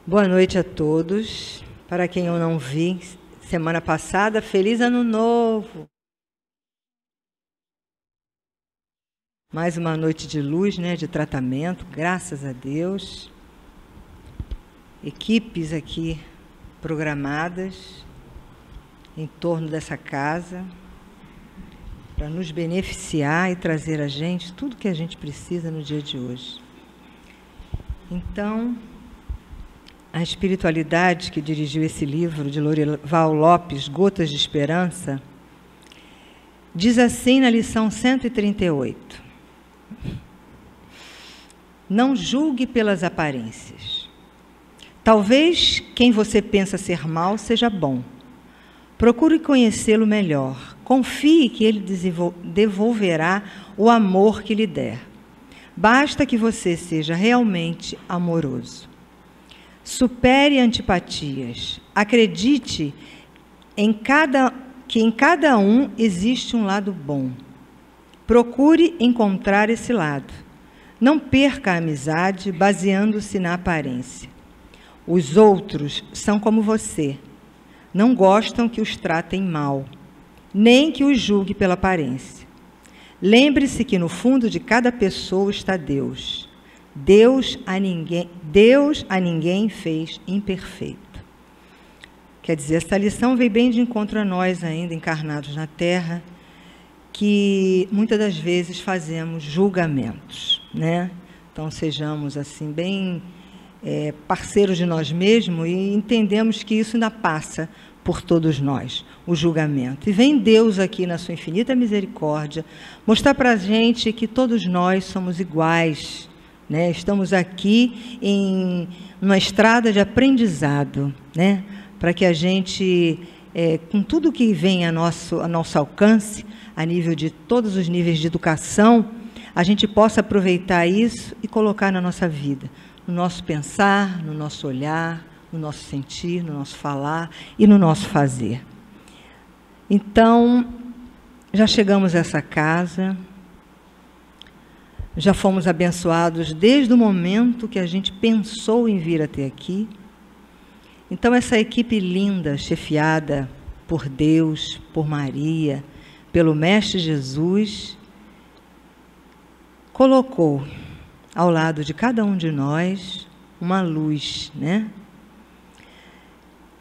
Boa noite a todos. Para quem eu não vi semana passada, feliz ano novo. Mais uma noite de luz, né, de tratamento, graças a Deus. Equipes aqui programadas em torno dessa casa para nos beneficiar e trazer a gente tudo que a gente precisa no dia de hoje. Então, a espiritualidade que dirigiu esse livro de Lorival Lopes, Gotas de Esperança, diz assim na lição 138. Não julgue pelas aparências. Talvez quem você pensa ser mal seja bom. Procure conhecê-lo melhor. Confie que ele devolverá o amor que lhe der. Basta que você seja realmente amoroso. Supere antipatias. Acredite que em cada um existe um lado bom. Procure encontrar esse lado. Não perca a amizade baseando-se na aparência. Os outros são como você. Não gostam que os tratem mal, nem que os julgue pela aparência. Lembre-se que no fundo de cada pessoa está Deus. Deus a ninguém fez imperfeito. Quer dizer, essa lição veio bem de encontro a nós ainda encarnados na Terra, que muitas das vezes fazemos julgamentos, né? Então sejamos assim bem parceiros de nós mesmos e entendemos que isso ainda passa por todos nós, o julgamento. E vem Deus aqui na sua infinita misericórdia mostrar para a gente que todos nós somos iguais, né? Estamos aqui em uma estrada de aprendizado, né? Para que a gente, com tudo que vem a nosso alcance, a nível de todos os níveis de educação, a gente possa aproveitar isso e colocar na nossa vida, no nosso pensar, no nosso olhar, no nosso sentir, no nosso falar e no nosso fazer. Então, já chegamos a essa casa, já fomos abençoados desde o momento que a gente pensou em vir até aqui. Então, essa equipe linda, chefiada por Deus, por Maria, pelo Mestre Jesus, colocou ao lado de cada um de nós uma luz, né?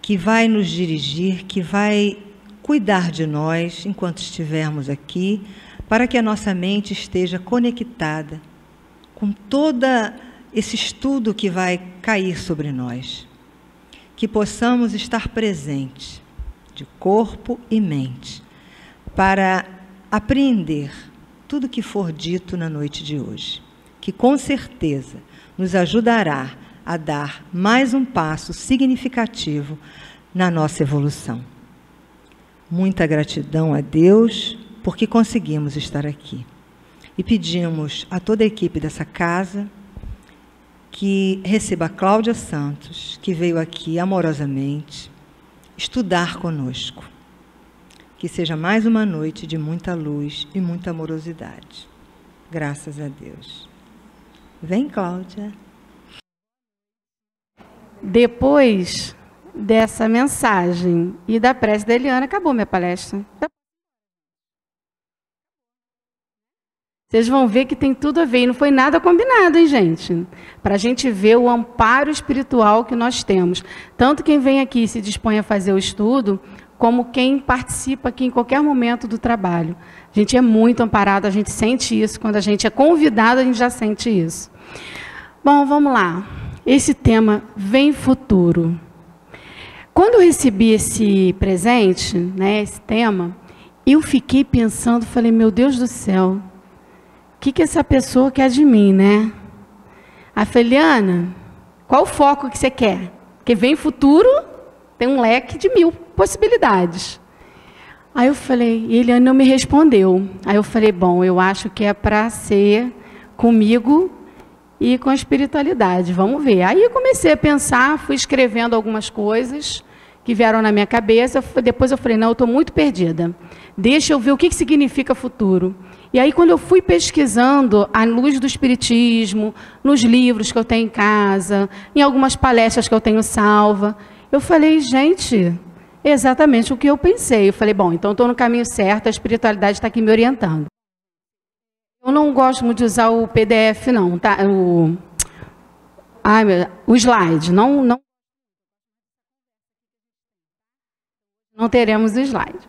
Que vai nos dirigir, que vai cuidar de nós enquanto estivermos aqui, para que a nossa mente esteja conectada com todo esse estudo que vai cair sobre nós. Que possamos estar presentes, de corpo e mente, para apreender tudo que for dito na noite de hoje, que com certeza nos ajudará a dar mais um passo significativo na nossa evolução. Muita gratidão a Deus, porque conseguimos estar aqui. E pedimos a toda a equipe dessa casa que receba a Cláudia Santos, que veio aqui amorosamente estudar conosco. Que seja mais uma noite de muita luz e muita amorosidade. Graças a Deus. Vem, Cláudia. Depois dessa mensagem e da prece da Eliana, acabou minha palestra. Vocês vão ver que tem tudo a ver, e não foi nada combinado, hein, gente? Para a gente ver o amparo espiritual que nós temos. Tanto quem vem aqui e se dispõe a fazer o estudo, como quem participa aqui em qualquer momento do trabalho. A gente é muito amparado, a gente sente isso. Quando a gente é convidado, a gente já sente isso. Bom, vamos lá. Esse tema vem futuro. Quando eu recebi esse presente, né, esse tema, eu fiquei pensando, falei, meu Deus do céu, o que essa pessoa quer de mim, né? A Eliana, qual o foco que você quer? Porque vem futuro, tem um leque de 1000 possibilidades. Aí eu falei, e Eliana não me respondeu. Aí eu falei, bom, eu acho que é para ser comigo e com a espiritualidade, vamos ver. Aí eu comecei a pensar, fui escrevendo algumas coisas que vieram na minha cabeça, depois eu falei, não, eu estou muito perdida. Deixa eu ver o que significa futuro. E aí, quando eu fui pesquisando à luz do Espiritismo, nos livros que eu tenho em casa, em algumas palestras que eu tenho salva, eu falei, gente, exatamente o que eu pensei. Eu falei, bom, então estou no caminho certo, a espiritualidade está aqui me orientando. Eu não gosto muito de usar o PDF, não, tá? O slide, não teremos o slide.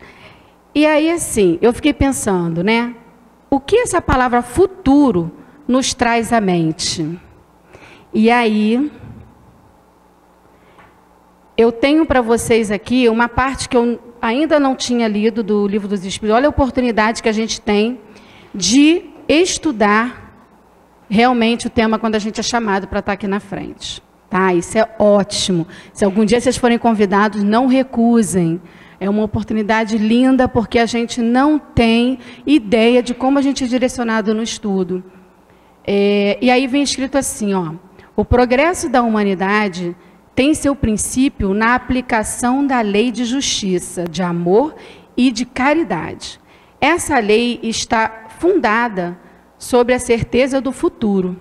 E aí, assim, eu fiquei pensando, né? O que essa palavra futuro nos traz à mente? E aí, eu tenho para vocês aqui uma parte que eu ainda não tinha lido do Livro dos Espíritos. Olha a oportunidade que a gente tem de estudar realmente o tema quando a gente é chamado para estar aqui na frente. Tá? Isso é ótimo. Se algum dia vocês forem convidados, não recusem. É uma oportunidade linda, porque a gente não tem ideia de como a gente é direcionado no estudo. E aí vem escrito assim, ó, o progresso da humanidade tem seu princípio na aplicação da lei de justiça, de amor e de caridade. Essa lei está fundada sobre a certeza do futuro.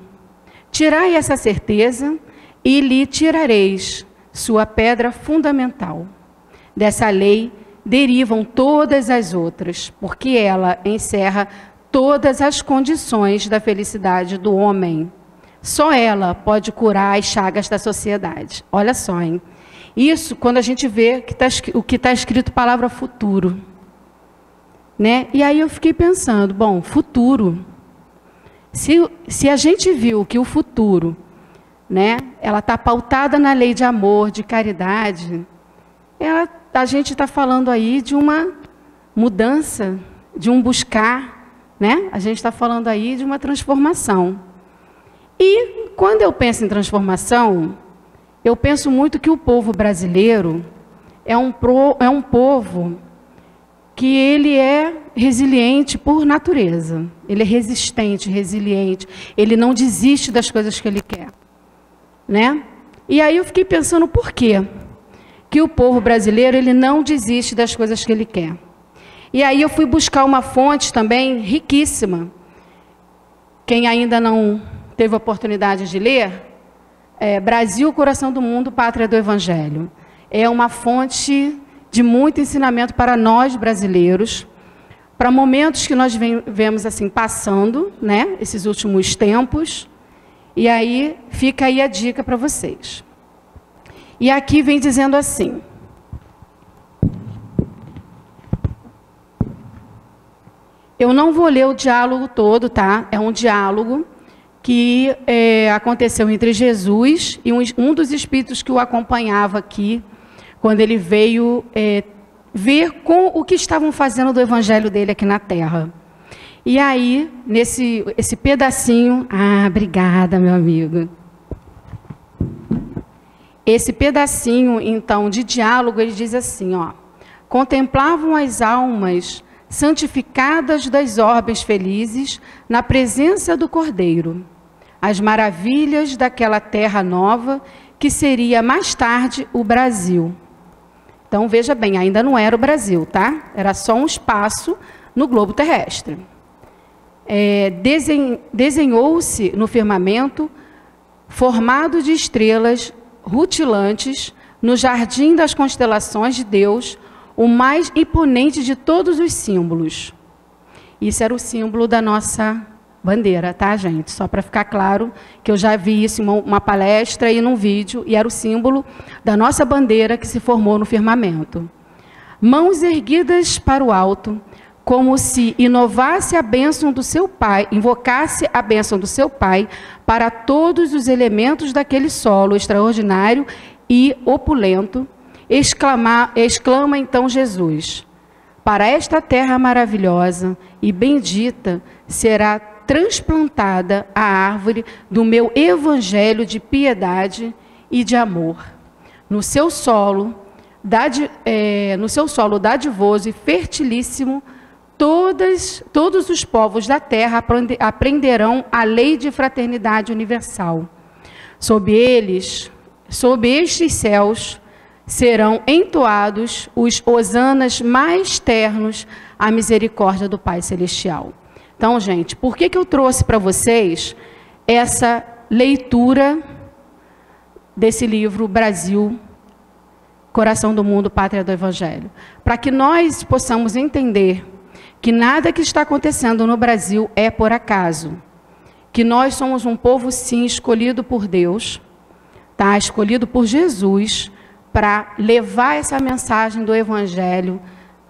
Tirai essa certeza e lhe tirareis sua pedra fundamental. Dessa lei derivam todas as outras, porque ela encerra todas as condições da felicidade do homem. Só ela pode curar as chagas da sociedade. Olha só, hein? Isso quando a gente vê o que está escrito palavra futuro. Né? E aí eu fiquei pensando, bom, futuro. Se a gente viu que o futuro, né, ela está pautada na lei de amor, de caridade, a gente está falando aí de uma mudança, de um buscar, né? A gente está falando aí de uma transformação. E quando eu penso em transformação, eu penso muito que o povo brasileiro é um povo que ele é resiliente por natureza. Ele é resistente, resiliente. Ele não desiste das coisas que ele quer. Né? E aí eu fiquei pensando por quê? Que o povo brasileiro ele não desiste das coisas que ele quer. E aí eu fui buscar uma fonte também riquíssima. Quem ainda não teve a oportunidade de ler, Brasil, Coração do Mundo, Pátria do Evangelho. É uma fonte de muito ensinamento para nós brasileiros, para momentos que nós vemos assim passando, né, esses últimos tempos. E aí fica aí a dica para vocês. E aqui vem dizendo assim: eu não vou ler o diálogo todo, tá? É um diálogo que aconteceu entre Jesus e um dos espíritos que o acompanhava aqui, quando ele veio ver com o que estavam fazendo do evangelho dele aqui na Terra. E aí, esse pedacinho... Ah, obrigada, meu amigo. Esse pedacinho, então, de diálogo, ele diz assim, ó: contemplavam as almas santificadas das orbes felizes na presença do Cordeiro, as maravilhas daquela terra nova que seria mais tarde o Brasil. Então, veja bem, ainda não era o Brasil, tá? Era só um espaço no globo terrestre. Desenhou-se no firmamento, formado de estrelas rutilantes, no jardim das constelações de Deus, o mais imponente de todos os símbolos. Isso era o símbolo da nossa bandeira, tá, gente? Só para ficar claro que eu já vi isso em uma palestra e num vídeo, e era o símbolo da nossa bandeira que se formou no firmamento. Mãos erguidas para o alto, como se inovasse a bênção do seu Pai, invocasse a bênção do seu Pai para todos os elementos daquele solo extraordinário e opulento, exclama então Jesus: para esta terra maravilhosa e bendita será transplantada a árvore do meu evangelho de piedade e de amor. No seu solo dadivoso e fertilíssimo, todos os povos da terra aprenderão a lei de fraternidade universal. Sob estes céus, serão entoados os hosanas mais ternos à misericórdia do Pai Celestial. Então, gente, por que eu trouxe para vocês essa leitura desse livro Brasil, Coração do Mundo, Pátria do Evangelho? Para que nós possamos entender que nada que está acontecendo no Brasil é por acaso, que nós somos um povo, sim, escolhido por Deus, tá? Escolhido por Jesus, para levar essa mensagem do Evangelho,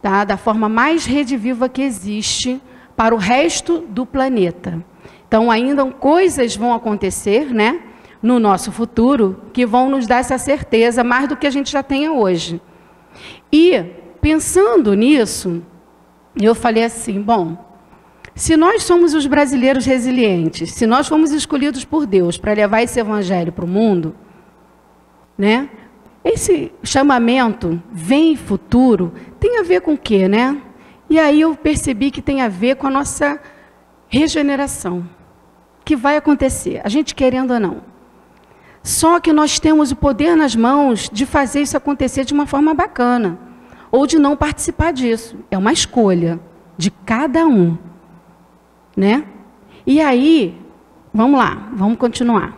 tá? Da forma mais rediviva que existe, para o resto do planeta. Então, ainda coisas vão acontecer, né, no nosso futuro, que vão nos dar essa certeza, mais do que a gente já tem hoje. E, pensando nisso, eu falei assim, bom, se nós somos os brasileiros resilientes, se nós fomos escolhidos por Deus para levar esse evangelho para o mundo, né, esse chamamento, vem futuro, tem a ver com o quê, né? E aí eu percebi que tem a ver com a nossa regeneração, que vai acontecer, a gente querendo ou não. Só que nós temos o poder nas mãos de fazer isso acontecer de uma forma bacana, ou de não participar disso. É uma escolha de cada um, né? E aí, vamos lá, vamos continuar.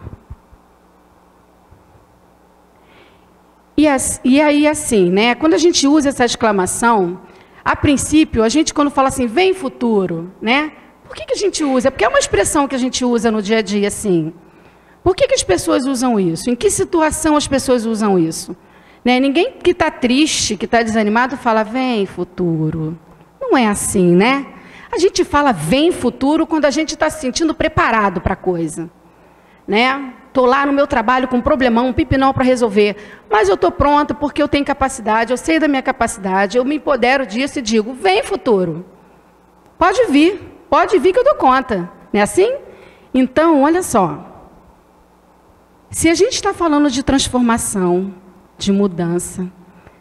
E aí, assim, né? Quando a gente usa essa exclamação, a princípio, a gente quando fala assim, vem futuro, né? Por que a gente usa? Porque é uma expressão que a gente usa no dia a dia, assim. Por que as pessoas usam isso? Em que situação as pessoas usam isso? Né? Ninguém que está triste, que está desanimado, fala, vem futuro. Não é assim, né? A gente fala, vem futuro, quando a gente está se sentindo preparado para a coisa. Né? Estou lá no meu trabalho com um problemão, um pipinão para resolver, mas eu estou pronta porque eu tenho capacidade, eu sei da minha capacidade, eu me empodero disso e digo, vem futuro. Pode vir que eu dou conta. Não é assim? Então, olha só. Se a gente está falando de transformação, de mudança,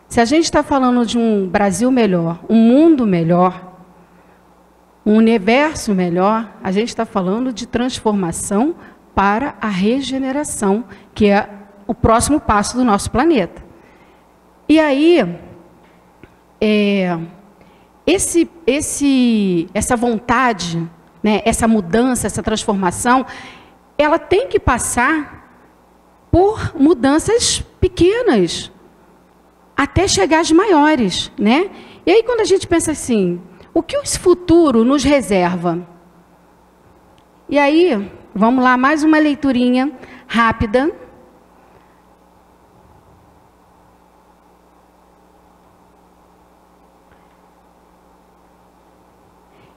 se a gente está falando de um Brasil melhor, um mundo melhor, um universo melhor, a gente está falando de transformação para a regeneração, que é o próximo passo do nosso planeta. E aí, essa vontade, né, essa mudança, essa transformação, ela tem que passar por mudanças pequenas, até chegar às maiores, né? E aí, quando a gente pensa assim, o que o futuro nos reserva? E aí, vamos lá, mais uma leiturinha rápida.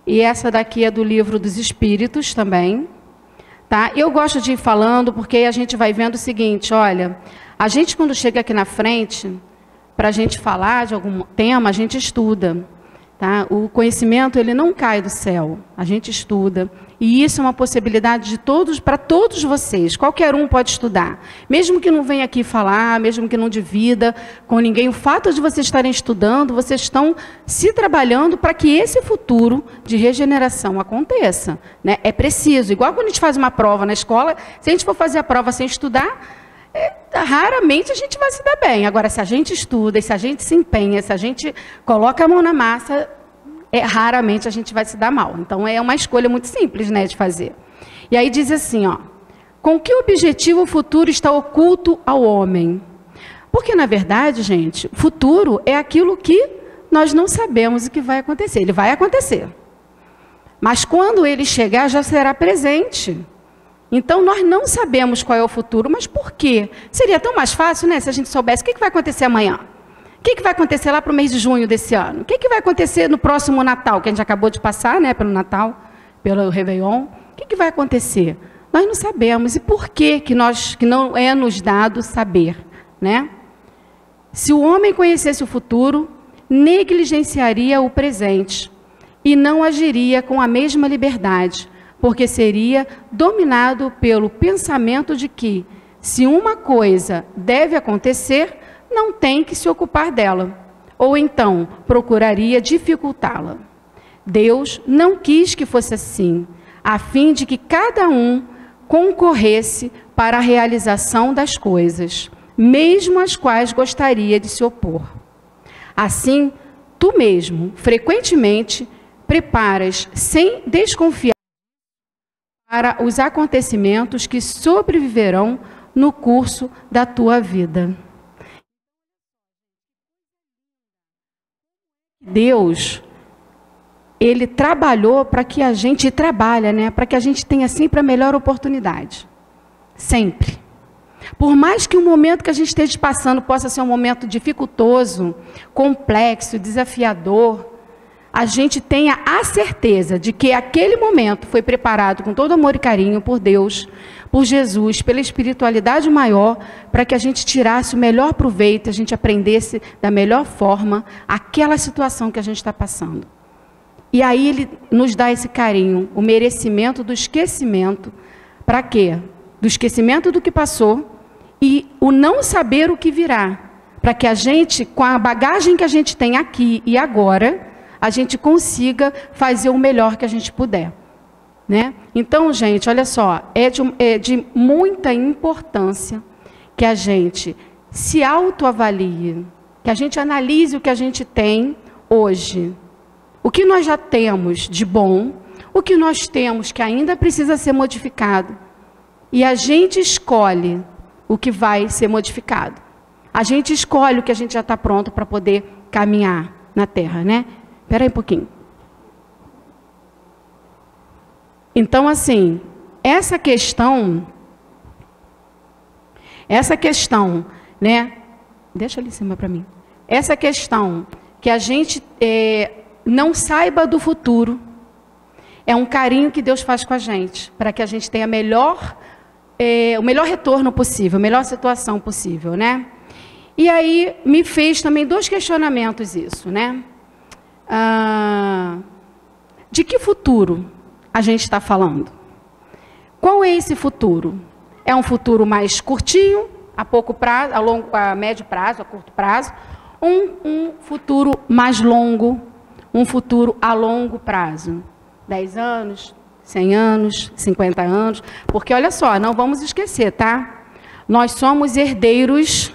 E essa daqui é do Livro dos Espíritos também. Tá? Eu gosto de ir falando porque a gente vai vendo o seguinte, olha, a gente quando chega aqui na frente, para a gente falar de algum tema, a gente estuda. Tá? O conhecimento, ele não cai do céu, a gente estuda. E isso é uma possibilidade de todos, para todos vocês, qualquer um pode estudar. Mesmo que não venha aqui falar, mesmo que não divida com ninguém, o fato de vocês estarem estudando, vocês estão se trabalhando para que esse futuro de regeneração aconteça. Né? É preciso, igual quando a gente faz uma prova na escola, se a gente for fazer a prova sem estudar, raramente a gente vai se dar bem. Agora, se a gente estuda, se a gente se empenha, se a gente coloca a mão na massa, raramente a gente vai se dar mal. Então, é uma escolha muito simples, né, de fazer. E aí diz assim, ó, com que objetivo o futuro está oculto ao homem? Porque, na verdade, gente, o futuro é aquilo que nós não sabemos o que vai acontecer. Ele vai acontecer. Mas quando ele chegar, já será presente. Então, nós não sabemos qual é o futuro, mas por quê? Seria tão mais fácil, né, se a gente soubesse o que vai acontecer amanhã. O que vai acontecer lá para o mês de junho desse ano? O que vai acontecer no próximo Natal, que a gente acabou de passar, né, pelo Natal, pelo Réveillon? O que vai acontecer? Nós não sabemos. E por que não é nos dado saber, né? Se o homem conhecesse o futuro, negligenciaria o presente e não agiria com a mesma liberdade, porque seria dominado pelo pensamento de que, se uma coisa deve acontecer, não tem que se ocupar dela, ou então procuraria dificultá-la. Deus não quis que fosse assim, a fim de que cada um concorresse para a realização das coisas, mesmo às quais gostaria de se opor. Assim, tu mesmo, frequentemente, preparas sem desconfiar para os acontecimentos que sobreviverão no curso da tua vida. Deus, Ele trabalhou para que a gente trabalha, né? Para que a gente tenha sempre a melhor oportunidade. Sempre. Por mais que o momento que a gente esteja passando possa ser um momento dificultoso, complexo, desafiador, a gente tenha a certeza de que aquele momento foi preparado com todo amor e carinho por Deus, por Jesus, pela espiritualidade maior, para que a gente tirasse o melhor proveito, a gente aprendesse da melhor forma aquela situação que a gente está passando. E aí Ele nos dá esse carinho, o merecimento do esquecimento. Para quê? Do esquecimento do que passou e o não saber o que virá. Para que a gente, com a bagagem que a gente tem aqui e agora, a gente consiga fazer o melhor que a gente puder. Né? Então, gente, olha só, é de muita importância que a gente se autoavalie, que a gente analise o que a gente tem hoje. O que nós já temos de bom, o que nós temos que ainda precisa ser modificado. E a gente escolhe o que vai ser modificado. A gente escolhe o que a gente já está pronto para poder caminhar na Terra, né? Espera aí um pouquinho. Então, assim, essa questão, né? Deixa ali em cima para mim. Essa questão que a gente não saiba do futuro, é um carinho que Deus faz com a gente, para que a gente tenha o melhor retorno possível, a melhor situação possível, né? E aí me fez também 2 questionamentos isso, né? De que futuro a gente está falando? Qual é esse futuro? É um futuro mais curtinho, a pouco prazo, a médio prazo, a curto prazo, um futuro mais longo, um futuro a longo prazo? 10 anos, 100 anos, 50 anos, porque olha só, não vamos esquecer, tá? Nós somos herdeiros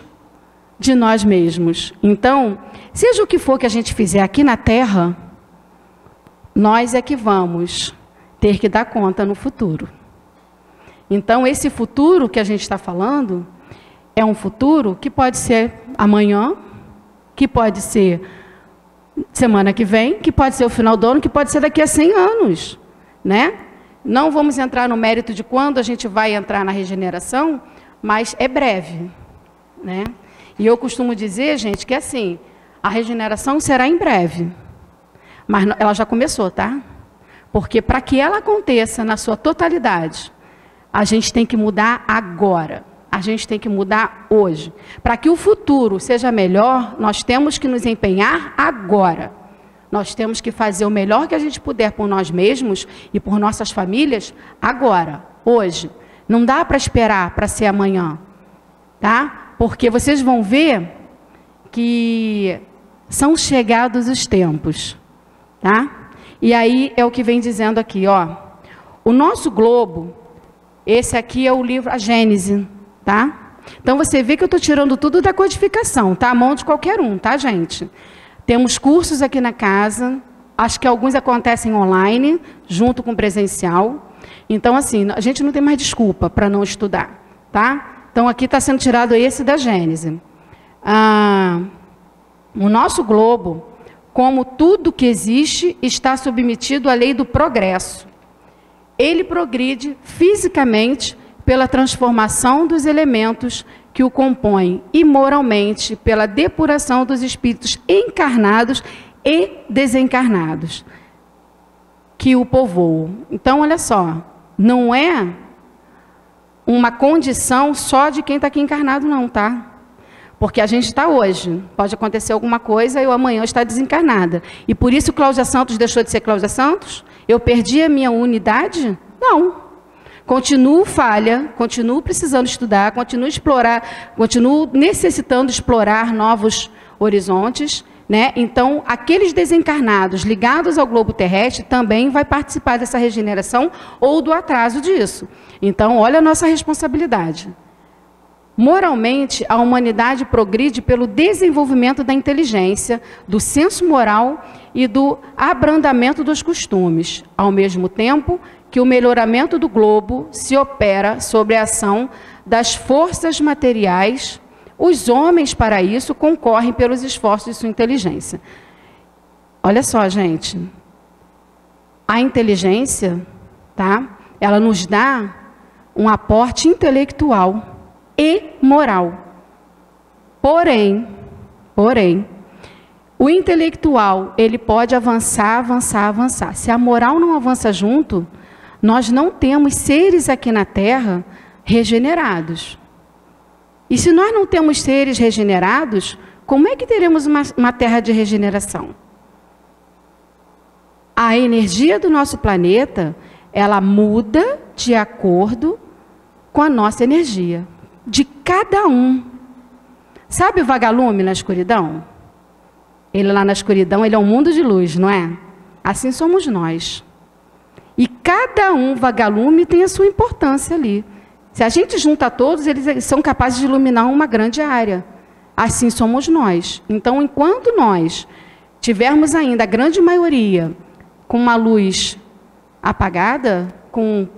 de nós mesmos. Então, seja o que for que a gente fizer aqui na Terra, nós é que vamos ter que dar conta no futuro. Então, esse futuro que a gente está falando é um futuro que pode ser amanhã, que pode ser semana que vem, que pode ser o final do ano, que pode ser daqui a 100 anos, né? Não vamos entrar no mérito de quando a gente vai entrar na regeneração, mas é breve, né? E eu costumo dizer, gente, que assim, a regeneração será em breve, mas ela já começou, tá? Porque para que ela aconteça na sua totalidade, a gente tem que mudar agora. A gente tem que mudar hoje. Para que o futuro seja melhor, nós temos que nos empenhar agora. Nós temos que fazer o melhor que a gente puder por nós mesmos e por nossas famílias agora, hoje. Não dá para esperar para ser amanhã, tá? Porque vocês vão ver que são chegados os tempos, tá? E aí é o que vem dizendo aqui, ó. O nosso globo, esse aqui é o livro, a Gênese, tá? Então você vê que eu estou tirando tudo da codificação, tá? A mão de qualquer um, tá, gente? Temos cursos aqui na casa, acho que alguns acontecem online, junto com presencial. Então, assim, a gente não tem mais desculpa para não estudar, tá? Então, aqui está sendo tirado esse da Gênese. O nosso globo, como tudo que existe, está submetido à lei do progresso. Ele progride fisicamente pela transformação dos elementos que o compõem e moralmente pela depuração dos espíritos encarnados e desencarnados que o povoam. Então, olha só, não é uma condição só de quem está aqui encarnado, não, tá? Porque a gente está hoje, pode acontecer alguma coisa e eu amanhã estar desencarnada. E por isso Cláudia Santos deixou de ser Cláudia Santos? Eu perdi a minha unidade? Não. Continuo falha, continuo precisando estudar, continuo explorar, continuo necessitando explorar novos horizontes, né? Então, aqueles desencarnados ligados ao globo terrestre também vai participar dessa regeneração ou do atraso disso. Então, olha a nossa responsabilidade. Moralmente, a humanidade progride pelo desenvolvimento da inteligência, do senso moral e do abrandamento dos costumes, ao mesmo tempo que o melhoramento do globo se opera sobre a ação das forças materiais. Os homens, para isso, concorrem pelos esforços de sua inteligência. Olha só, gente, a inteligência, tá? Ela nos dá um aporte intelectual e moral. Porém, o intelectual, ele pode avançar. Se a moral não avança junto, nós não temos seres aqui na Terra regenerados. E se nós não temos seres regenerados, como é que teremos uma Terra de regeneração? A energia do nosso planeta, ela muda de acordo com a nossa energia. De cada um. Sabe o vagalume na escuridão? Ele lá na escuridão, ele é um mundo de luz, não é? Assim somos nós. E cada um vagalume tem a sua importância ali. Se a gente junta todos, eles são capazes de iluminar uma grande área. Assim somos nós. Então, enquanto nós tivermos ainda a grande maioria com uma luz apagada, com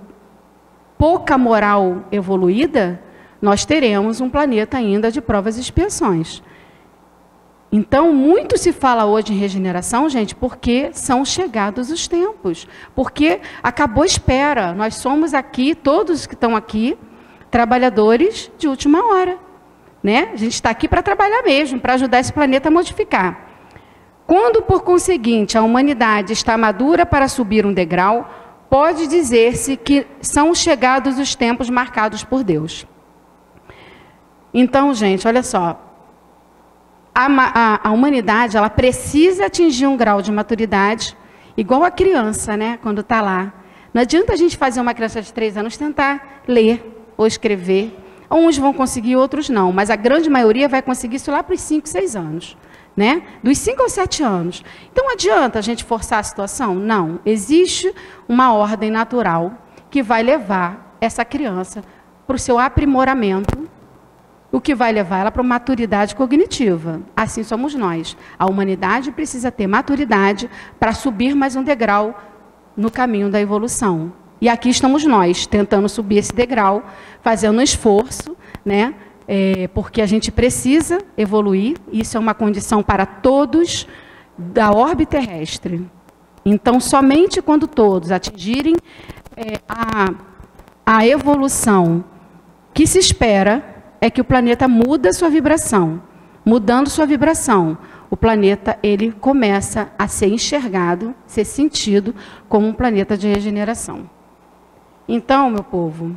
pouca moral evoluída, nós teremos um planeta ainda de provas e expiações. Então, muito se fala hoje em regeneração, gente, porque são chegados os tempos. Porque acabou a espera. Nós somos aqui, todos que estão aqui, trabalhadores de última hora. Né? A gente está aqui para trabalhar mesmo, para ajudar esse planeta a modificar. Quando, por conseguinte, a humanidade está madura para subir um degrau, pode dizer-se que são chegados os tempos marcados por Deus. Então, gente, olha só, a humanidade, ela precisa atingir um grau de maturidade, igual a criança, né, quando está lá. Não adianta a gente fazer uma criança de 3 anos tentar ler ou escrever. Uns vão conseguir, outros não, mas a grande maioria vai conseguir isso lá para os 5, 6 anos. Né? Dos 5 aos 7 anos. Então, adianta a gente forçar a situação? Não. Existe uma ordem natural que vai levar essa criança para o seu aprimoramento, o que vai levar ela para uma maturidade cognitiva. Assim somos nós. A humanidade precisa ter maturidade para subir mais um degrau no caminho da evolução. E aqui estamos nós, tentando subir esse degrau, fazendo um esforço, né? Porque a gente precisa evoluir, isso é uma condição para todos da órbita terrestre. Então, somente quando todos atingirem a evolução que se espera, é que o planeta muda sua vibração. Mudando sua vibração, o planeta ele começa a ser enxergado, ser sentido como um planeta de regeneração. Então, meu povo,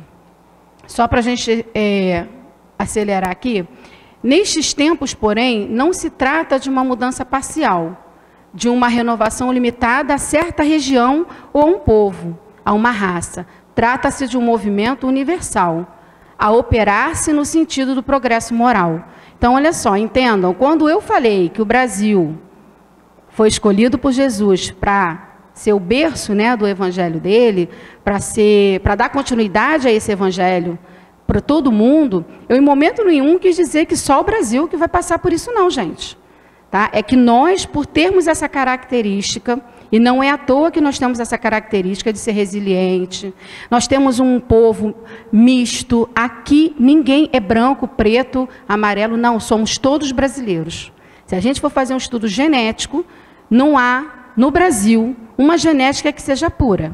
só para a gente acelerar aqui, nestes tempos, porém, não se trata de uma mudança parcial, de uma renovação limitada a certa região ou a um povo, a uma raça. Trata-se de um movimento universal, a operar-se no sentido do progresso moral. Então, olha só, entendam, quando eu falei que o Brasil foi escolhido por Jesus para ser o berço, né, do evangelho dele, para dar continuidade a esse evangelho, para todo mundo, eu em momento nenhum quis dizer que só o Brasil que vai passar por isso não, gente. Tá? É que nós, por termos essa característica, e não é à toa que nós temos essa característica de ser resiliente, nós temos um povo misto, aqui ninguém é branco, preto, amarelo, não, somos todos brasileiros. Se a gente for fazer um estudo genético, não há, no Brasil, uma genética que seja pura.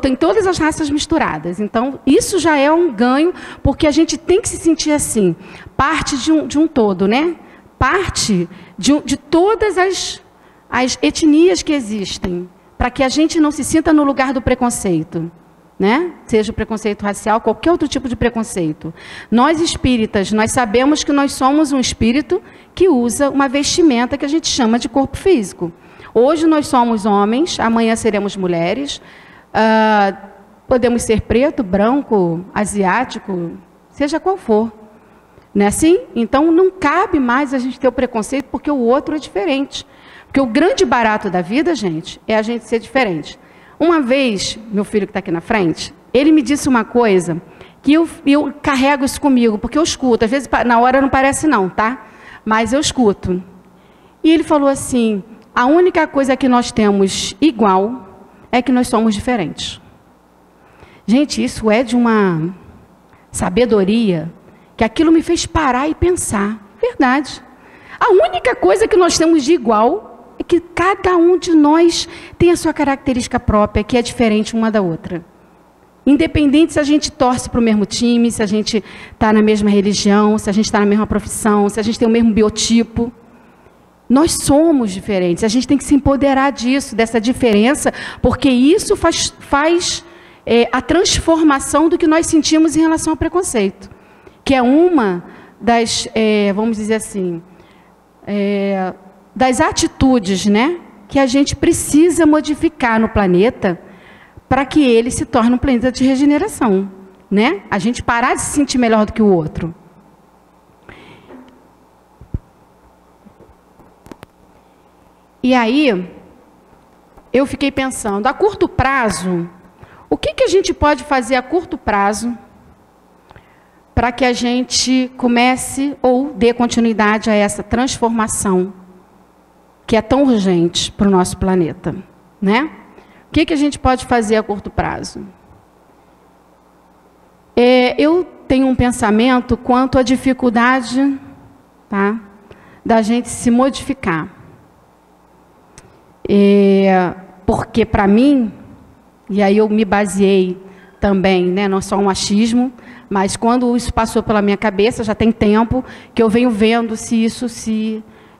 Tem todas as raças misturadas. Então, isso já é um ganho, porque a gente tem que se sentir assim, parte de um todo, né? Parte de todas as etnias que existem, para que a gente não se sinta no lugar do preconceito, né? Seja o preconceito racial, qualquer outro tipo de preconceito. Nós espíritas, nós sabemos que nós somos um espírito que usa uma vestimenta que a gente chama de corpo físico. Hoje nós somos homens, amanhã seremos mulheres. Podemos ser preto, branco, asiático, seja qual for. Não é assim? Então, não cabe mais a gente ter o preconceito porque o outro é diferente. Porque o grande barato da vida, gente, é a gente ser diferente. Uma vez, meu filho que está aqui na frente, ele me disse uma coisa que eu carrego isso comigo, porque eu escuto. Às vezes, na hora não parece não, tá? Mas eu escuto. E ele falou assim, a única coisa que nós temos igual é que nós somos diferentes. Gente, isso é de uma sabedoria, que aquilo me fez parar e pensar. Verdade. A única coisa que nós temos de igual é que cada um de nós tem a sua característica própria, que é diferente uma da outra. Independente se a gente torce para o mesmo time, se a gente está na mesma religião, se a gente está na mesma profissão, se a gente tem o mesmo biotipo. Nós somos diferentes. A gente tem que se empoderar disso, dessa diferença, porque isso faz a transformação do que nós sentimos em relação ao preconceito. Que é uma das, vamos dizer assim, das atitudes, né, que a gente precisa modificar no planeta para que ele se torne um planeta de regeneração, né? A gente parar de se sentir melhor do que o outro. E aí, eu fiquei pensando, a curto prazo, o que a gente pode fazer a curto prazo para que a gente comece ou dê continuidade a essa transformação que é tão urgente para o nosso planeta, né? O que a gente pode fazer a curto prazo? Eu tenho um pensamento quanto à dificuldade, tá, da gente se modificar. Porque para mim, e aí eu me baseei também, né, não só um achismo, mas quando isso passou pela minha cabeça, já tem tempo que eu venho vendo se isso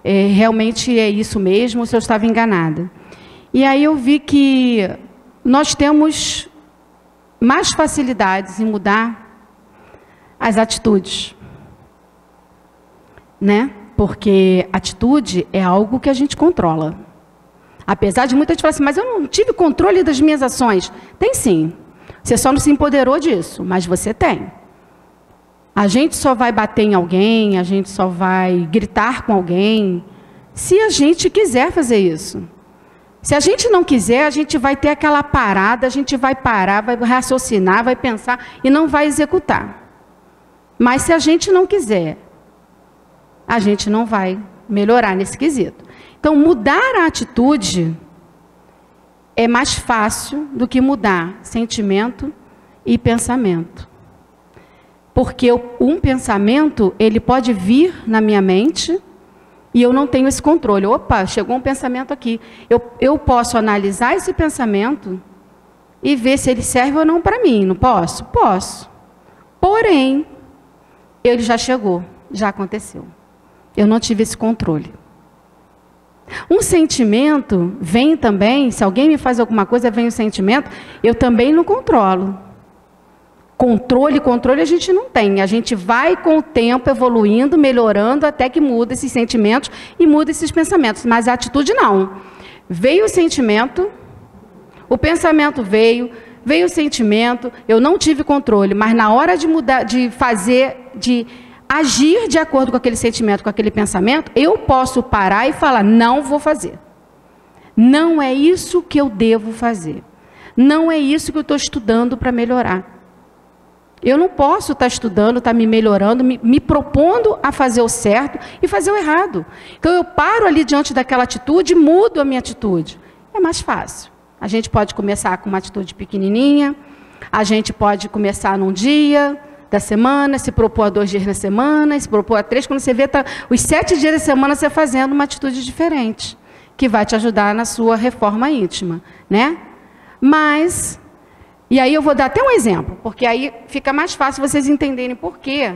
realmente é isso mesmo, ou se eu estava enganada. E aí eu vi que nós temos mais facilidades em mudar as atitudes, né? Porque atitude é algo que a gente controla. Apesar de muita gente falar assim, mas eu não tive controle das minhas ações. Tem sim. Você só não se empoderou disso, mas você tem. A gente só vai bater em alguém, a gente só vai gritar com alguém, se a gente quiser fazer isso. Se a gente não quiser, a gente vai ter aquela parada, a gente vai parar, vai raciocinar, vai pensar e não vai executar. Mas se a gente não quiser, a gente não vai melhorar nesse quesito. Então, mudar a atitude é mais fácil do que mudar sentimento e pensamento. Porque um pensamento, ele pode vir na minha mente e eu não tenho esse controle. Opa, chegou um pensamento aqui. Eu posso analisar esse pensamento e ver se ele serve ou não para mim. Não posso? Posso. Porém, ele já chegou, já aconteceu. Eu não tive esse controle. Um sentimento vem também, se alguém me faz alguma coisa, vem um sentimento, eu também não controlo. Controle a gente não tem. A gente vai com o tempo evoluindo, melhorando, até que muda esses sentimentos e muda esses pensamentos. Mas a atitude não. Veio o sentimento, o pensamento veio o sentimento, eu não tive controle, mas na hora de mudar, de agir de acordo com aquele sentimento, com aquele pensamento, eu posso parar e falar, não vou fazer. Não é isso que eu devo fazer. Não é isso que eu estou estudando para melhorar. Eu não posso estar estudando, estar me melhorando, me propondo a fazer o certo e fazer o errado. Então eu paro ali diante daquela atitude e mudo a minha atitude. É mais fácil. A gente pode começar com uma atitude pequenininha, a gente pode começar num dia da semana, se propor a 2 dias na semana, se propor a 3, quando você vê os 7 dias da semana você fazendo uma atitude diferente, que vai te ajudar na sua reforma íntima, né? Mas, e aí eu vou dar até um exemplo, porque aí fica mais fácil vocês entenderem por quê.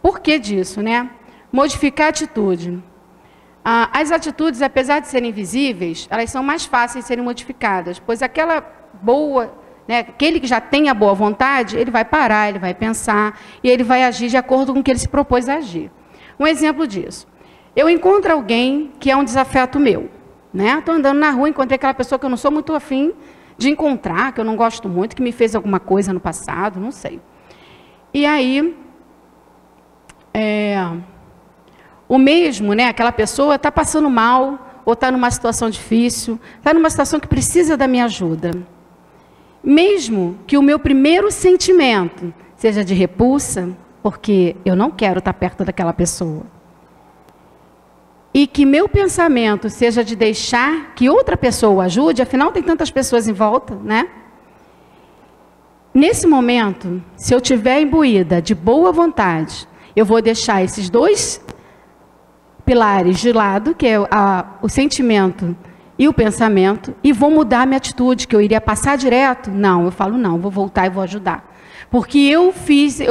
Por que disso, né? Modificar a atitude. As atitudes, apesar de serem visíveis, elas são mais fáceis de serem modificadas, pois aquela boa, né, aquele que já tem a boa vontade, ele vai parar, ele vai pensar, e ele vai agir de acordo com o que ele se propôs a agir. Um exemplo disso. Eu encontro alguém que é um desafeto meu, né? Estou andando na rua, encontrei aquela pessoa que eu não sou muito afim de encontrar, que eu não gosto muito, que me fez alguma coisa no passado, não sei. E aí, o mesmo, né, aquela pessoa está passando mal, ou está numa situação difícil, está numa situação que precisa da minha ajuda. mesmo que o meu primeiro sentimento seja de repulsa, porque eu não quero estar perto daquela pessoa, e que meu pensamento seja de deixar que outra pessoa ajude, afinal tem tantas pessoas em volta, né? Nesse momento, se eu estiver imbuída de boa vontade, eu vou deixar esses dois pilares de lado, que é o sentimento e o pensamento, e vou mudar a minha atitude, que eu iria passar direto. Não, eu falo não, vou voltar e vou ajudar. Porque eu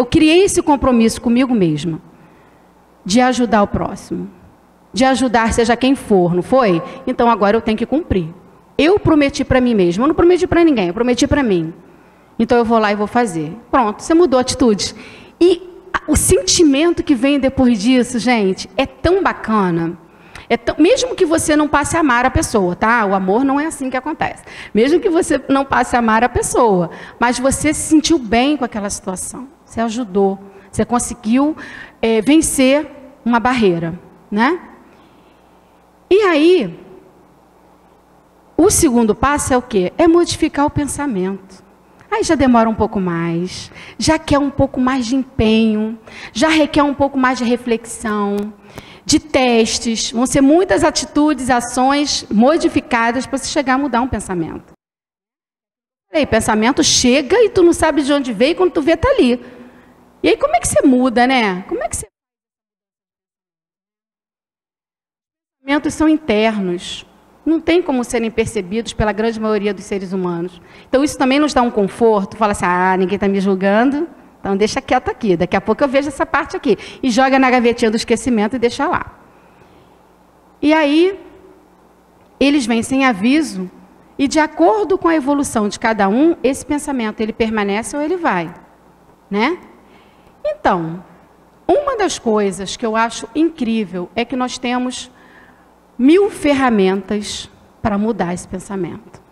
criei esse compromisso comigo mesma, de ajudar o próximo, de ajudar seja quem for, não foi? Então agora eu tenho que cumprir. Eu prometi para mim mesma, eu não prometi para ninguém, eu prometi para mim. Então eu vou lá e vou fazer. Pronto, você mudou a atitude. E o sentimento que vem depois disso, gente, é tão bacana. Mesmo que você não passe a amar a pessoa, tá? O amor não é assim que acontece. Mesmo que você não passe a amar a pessoa, mas você se sentiu bem com aquela situação. Você ajudou, você conseguiu vencer uma barreira, né? E aí, o segundo passo é o quê? É modificar o pensamento. Aí já demora um pouco mais, já quer um pouco mais de empenho, já requer um pouco mais de reflexão, de testes. Vão ser muitas atitudes, ações modificadas para você chegar a mudar um pensamento. Aí, pensamento chega e tu não sabe de onde veio, quando tu vê, tá ali. E aí como é que você muda, né? Como é que você... Os pensamentos são internos. Não tem como serem percebidos pela grande maioria dos seres humanos. Então, isso também nos dá um conforto. Fala assim, ninguém está me julgando, então deixa quieto aqui. Daqui a pouco eu vejo essa parte aqui. E joga na gavetinha do esquecimento e deixa lá. E aí, eles vêm sem aviso, e de acordo com a evolução de cada um, esse pensamento, ele permanece ou ele vai, né? Então, uma das coisas que eu acho incrível é que nós temos 1000 ferramentas para mudar esse pensamento.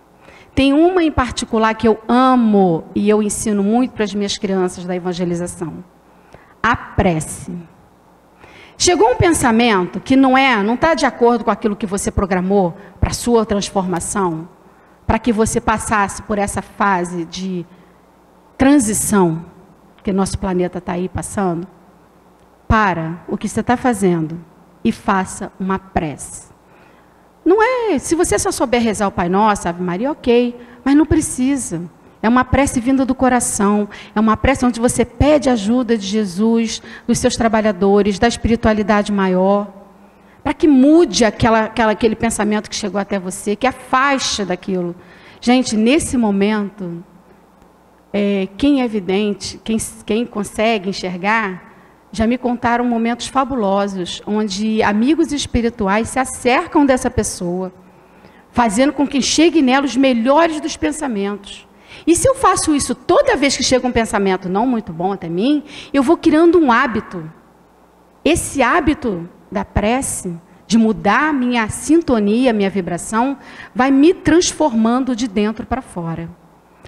Tem uma em particular que eu amo e eu ensino muito para as minhas crianças da evangelização. A prece. Chegou um pensamento que não está de acordo com aquilo que você programou para a sua transformação, para que você passasse por essa fase de transição que nosso planeta está aí passando. Para o que você está fazendo e faça uma prece. Não é, se você só souber rezar o Pai Nosso, Ave Maria, ok, mas não precisa. É uma prece vinda do coração, é uma prece onde você pede ajuda de Jesus, dos seus trabalhadores, da espiritualidade maior, para que mude aquele pensamento que chegou até você, que afaste daquilo. Gente, nesse momento, quem é evidente, quem consegue enxergar, já me contaram momentos fabulosos, onde amigos espirituais se acercam dessa pessoa, fazendo com que chegue nela os melhores dos pensamentos. E se eu faço isso toda vez que chega um pensamento não muito bom até mim, eu vou criando um hábito. Esse hábito da prece, de mudar minha sintonia, minha vibração, vai me transformando de dentro para fora.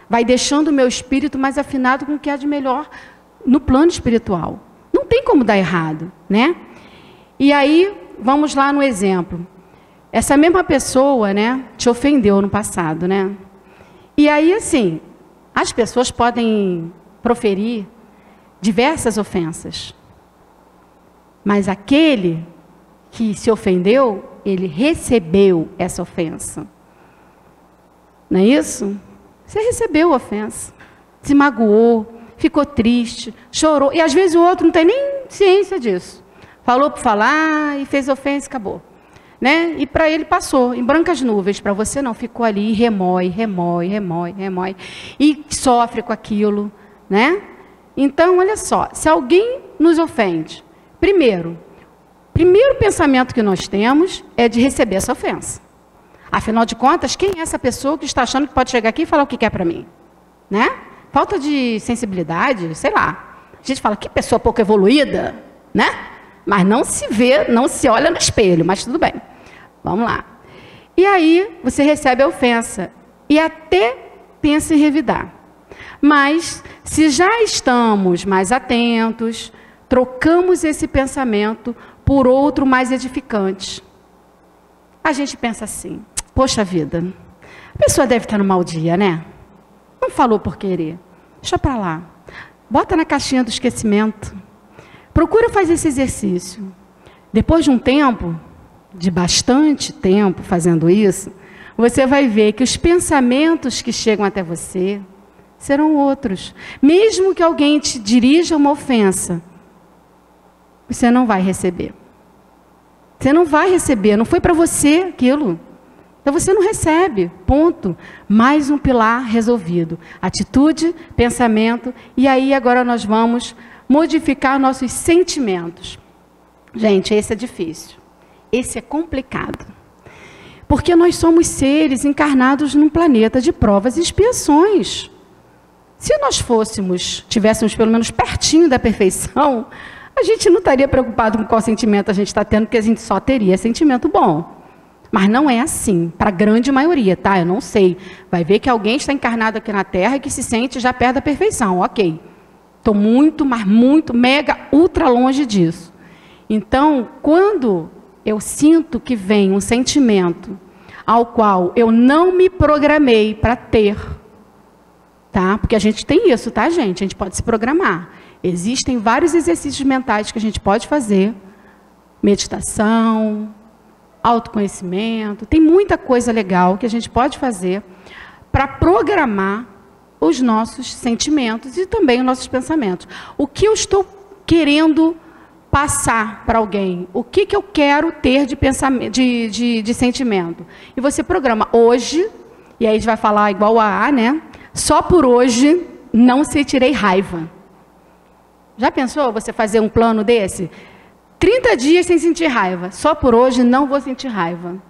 Vai deixando o meu espírito mais afinado com o que há de melhor no plano espiritual. Não tem como dar errado, né? E aí, vamos lá no exemplo. Essa mesma pessoa, né, te ofendeu no passado, né? E aí, assim, as pessoas podem proferir diversas ofensas. Mas aquele que se ofendeu, ele recebeu essa ofensa. Não é isso? Você recebeu a ofensa, se magoou, ficou triste, chorou. E às vezes o outro não tem nem ciência disso. Falou por falar e fez ofensa e acabou. Né? E para ele passou, em brancas nuvens. Para você não, ficou ali e remói. E sofre com aquilo. Né? Então, olha só, se alguém nos ofende, primeiro pensamento que nós temos é de receber essa ofensa. Afinal de contas, quem é essa pessoa que está achando que pode chegar aqui e falar o que quer para mim? Né? Falta de sensibilidade, sei lá. A gente fala, que pessoa pouco evoluída, né? Mas não se vê, não se olha no espelho, mas tudo bem. Vamos lá. E aí, você recebe a ofensa e até pensa em revidar. Mas, se já estamos mais atentos, trocamos esse pensamento por outro mais edificante. A gente pensa assim, poxa vida, a pessoa deve estar no mau dia, né? Não falou por querer. Deixa para lá. Bota na caixinha do esquecimento. Procura fazer esse exercício. Depois de um tempo, de bastante tempo fazendo isso, você vai ver que os pensamentos que chegam até você serão outros. Mesmo que alguém te dirija uma ofensa, você não vai receber. Você não vai receber, não foi para você aquilo. Então você não recebe, ponto. Mais um pilar resolvido. Atitude, pensamento, e aí agora nós vamos modificar nossos sentimentos. Gente, esse é difícil. Esse é complicado. Porque nós somos seres encarnados num planeta de provas e expiações. Se nós tivéssemos pelo menos pertinho da perfeição, a gente não estaria preocupado com qual sentimento a gente está tendo, porque a gente só teria sentimento bom. Mas não é assim, para a grande maioria, tá? Eu não sei. Vai ver que alguém está encarnado aqui na Terra e que se sente já perto da perfeição. Ok. Estou muito, mas muito, mega, ultra longe disso. Então, quando eu sinto que vem um sentimento ao qual eu não me programei para ter, tá? Porque a gente tem isso, tá, gente? A gente pode se programar. Existem vários exercícios mentais que a gente pode fazer. Meditação, autoconhecimento. Tem muita coisa legal que a gente pode fazer para programar os nossos sentimentos e também os nossos pensamentos. O que eu estou querendo passar para alguém? O que eu quero ter de pensamento, de sentimento? E você programa hoje, e aí a gente vai falar igual a né? Só por hoje não sentirei raiva. Já pensou você fazer um plano desse? 30 dias sem sentir raiva. Só por hoje não vou sentir raiva.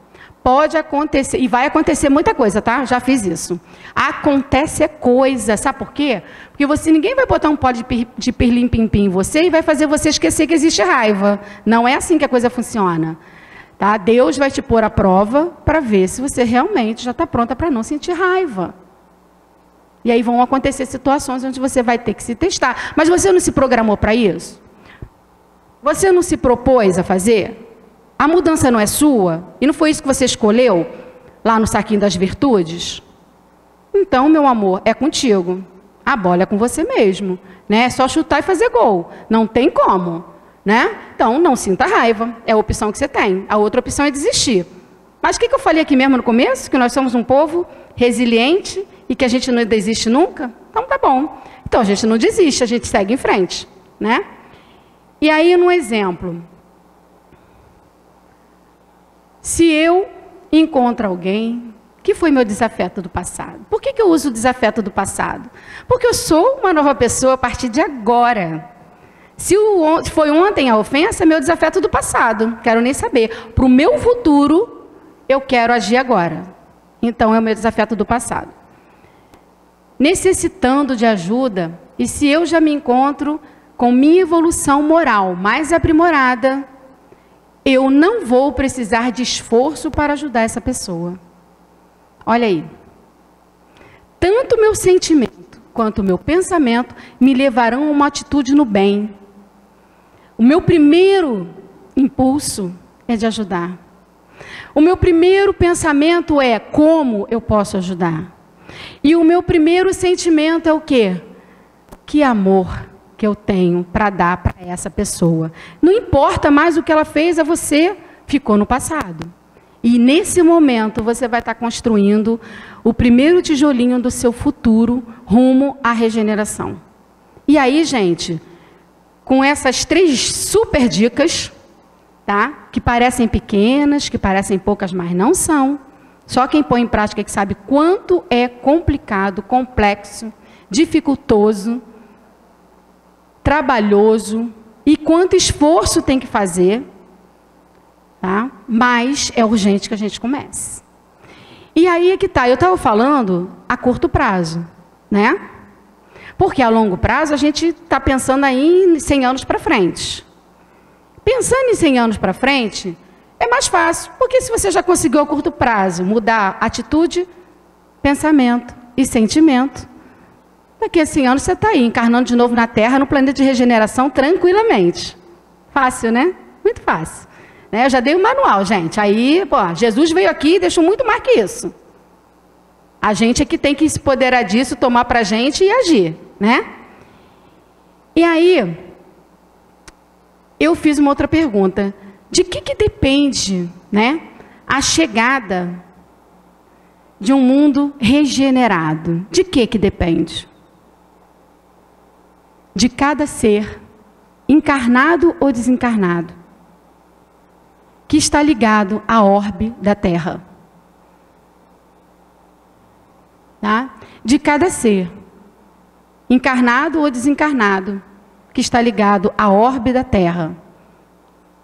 Pode acontecer, e vai acontecer muita coisa, tá? Já fiz isso. Acontece coisa, sabe por quê? Porque ninguém vai botar um pó de pirlim-pim-pim em você e vai fazer você esquecer que existe raiva. Não é assim que a coisa funciona. Tá? Deus vai te pôr à prova para ver se você realmente já está pronta para não sentir raiva. E aí vão acontecer situações onde você vai ter que se testar. Mas você não se programou para isso? Você não se propôs a fazer? A mudança não é sua? E não foi isso que você escolheu lá no saquinho das virtudes? Então, meu amor, é contigo. A bola é com você mesmo. Né? É só chutar e fazer gol. Não tem como. Né? Então, não sinta raiva. É a opção que você tem. A outra opção é desistir. Mas o que eu falei aqui mesmo no começo? Que nós somos um povo resiliente e que a gente não desiste nunca? Então, tá bom. Então, a gente não desiste, a gente segue em frente. Né? E aí, num exemplo, se eu encontro alguém que foi meu desafeto do passado. Por que eu uso o desafeto do passado? Porque eu sou uma nova pessoa a partir de agora. Se foi ontem a ofensa, é meu desafeto do passado. Quero nem saber. Para o meu futuro, eu quero agir agora. Então, é o meu desafeto do passado. Necessitando de ajuda, e se eu já me encontro com minha evolução moral mais aprimorada, eu não vou precisar de esforço para ajudar essa pessoa. Olha aí. Tanto o meu sentimento quanto o meu pensamento me levarão a uma atitude no bem. O meu primeiro impulso é de ajudar. O meu primeiro pensamento é como eu posso ajudar. E o meu primeiro sentimento é o quê? Que amor que eu tenho para dar para essa pessoa. Não importa mais o que ela fez a você, ficou no passado. E nesse momento você vai estar construindo o primeiro tijolinho do seu futuro rumo à regeneração. E aí, gente, com essas 3 super dicas, tá? Que parecem pequenas, que parecem poucas, mas não são. Só quem põe em prática é que sabe quanto é complicado, complexo, dificultoso, trabalhoso e quanto esforço tem que fazer, tá? Mas é urgente que a gente comece. E aí é que tá, eu estava falando a curto prazo, né? Porque a longo prazo a gente está pensando aí em 100 anos para frente. Pensando em 100 anos para frente, é mais fácil, porque se você já conseguiu a curto prazo mudar atitude, pensamento e sentimento, daqui a 100 anos você está aí, encarnando de novo na Terra, no planeta de regeneração, tranquilamente. Fácil, né? Muito fácil. Né? Eu já dei o manual, gente. Aí, pô, Jesus veio aqui e deixou muito mais que isso. A gente é que tem que se apoderar disso, tomar para a gente e agir, né? E aí, eu fiz uma outra pergunta. De que depende, né, a chegada de um mundo regenerado? De que depende? De cada ser, encarnado ou desencarnado, que está ligado à orbe da Terra. Tá? De cada ser, encarnado ou desencarnado, que está ligado à orbe da Terra.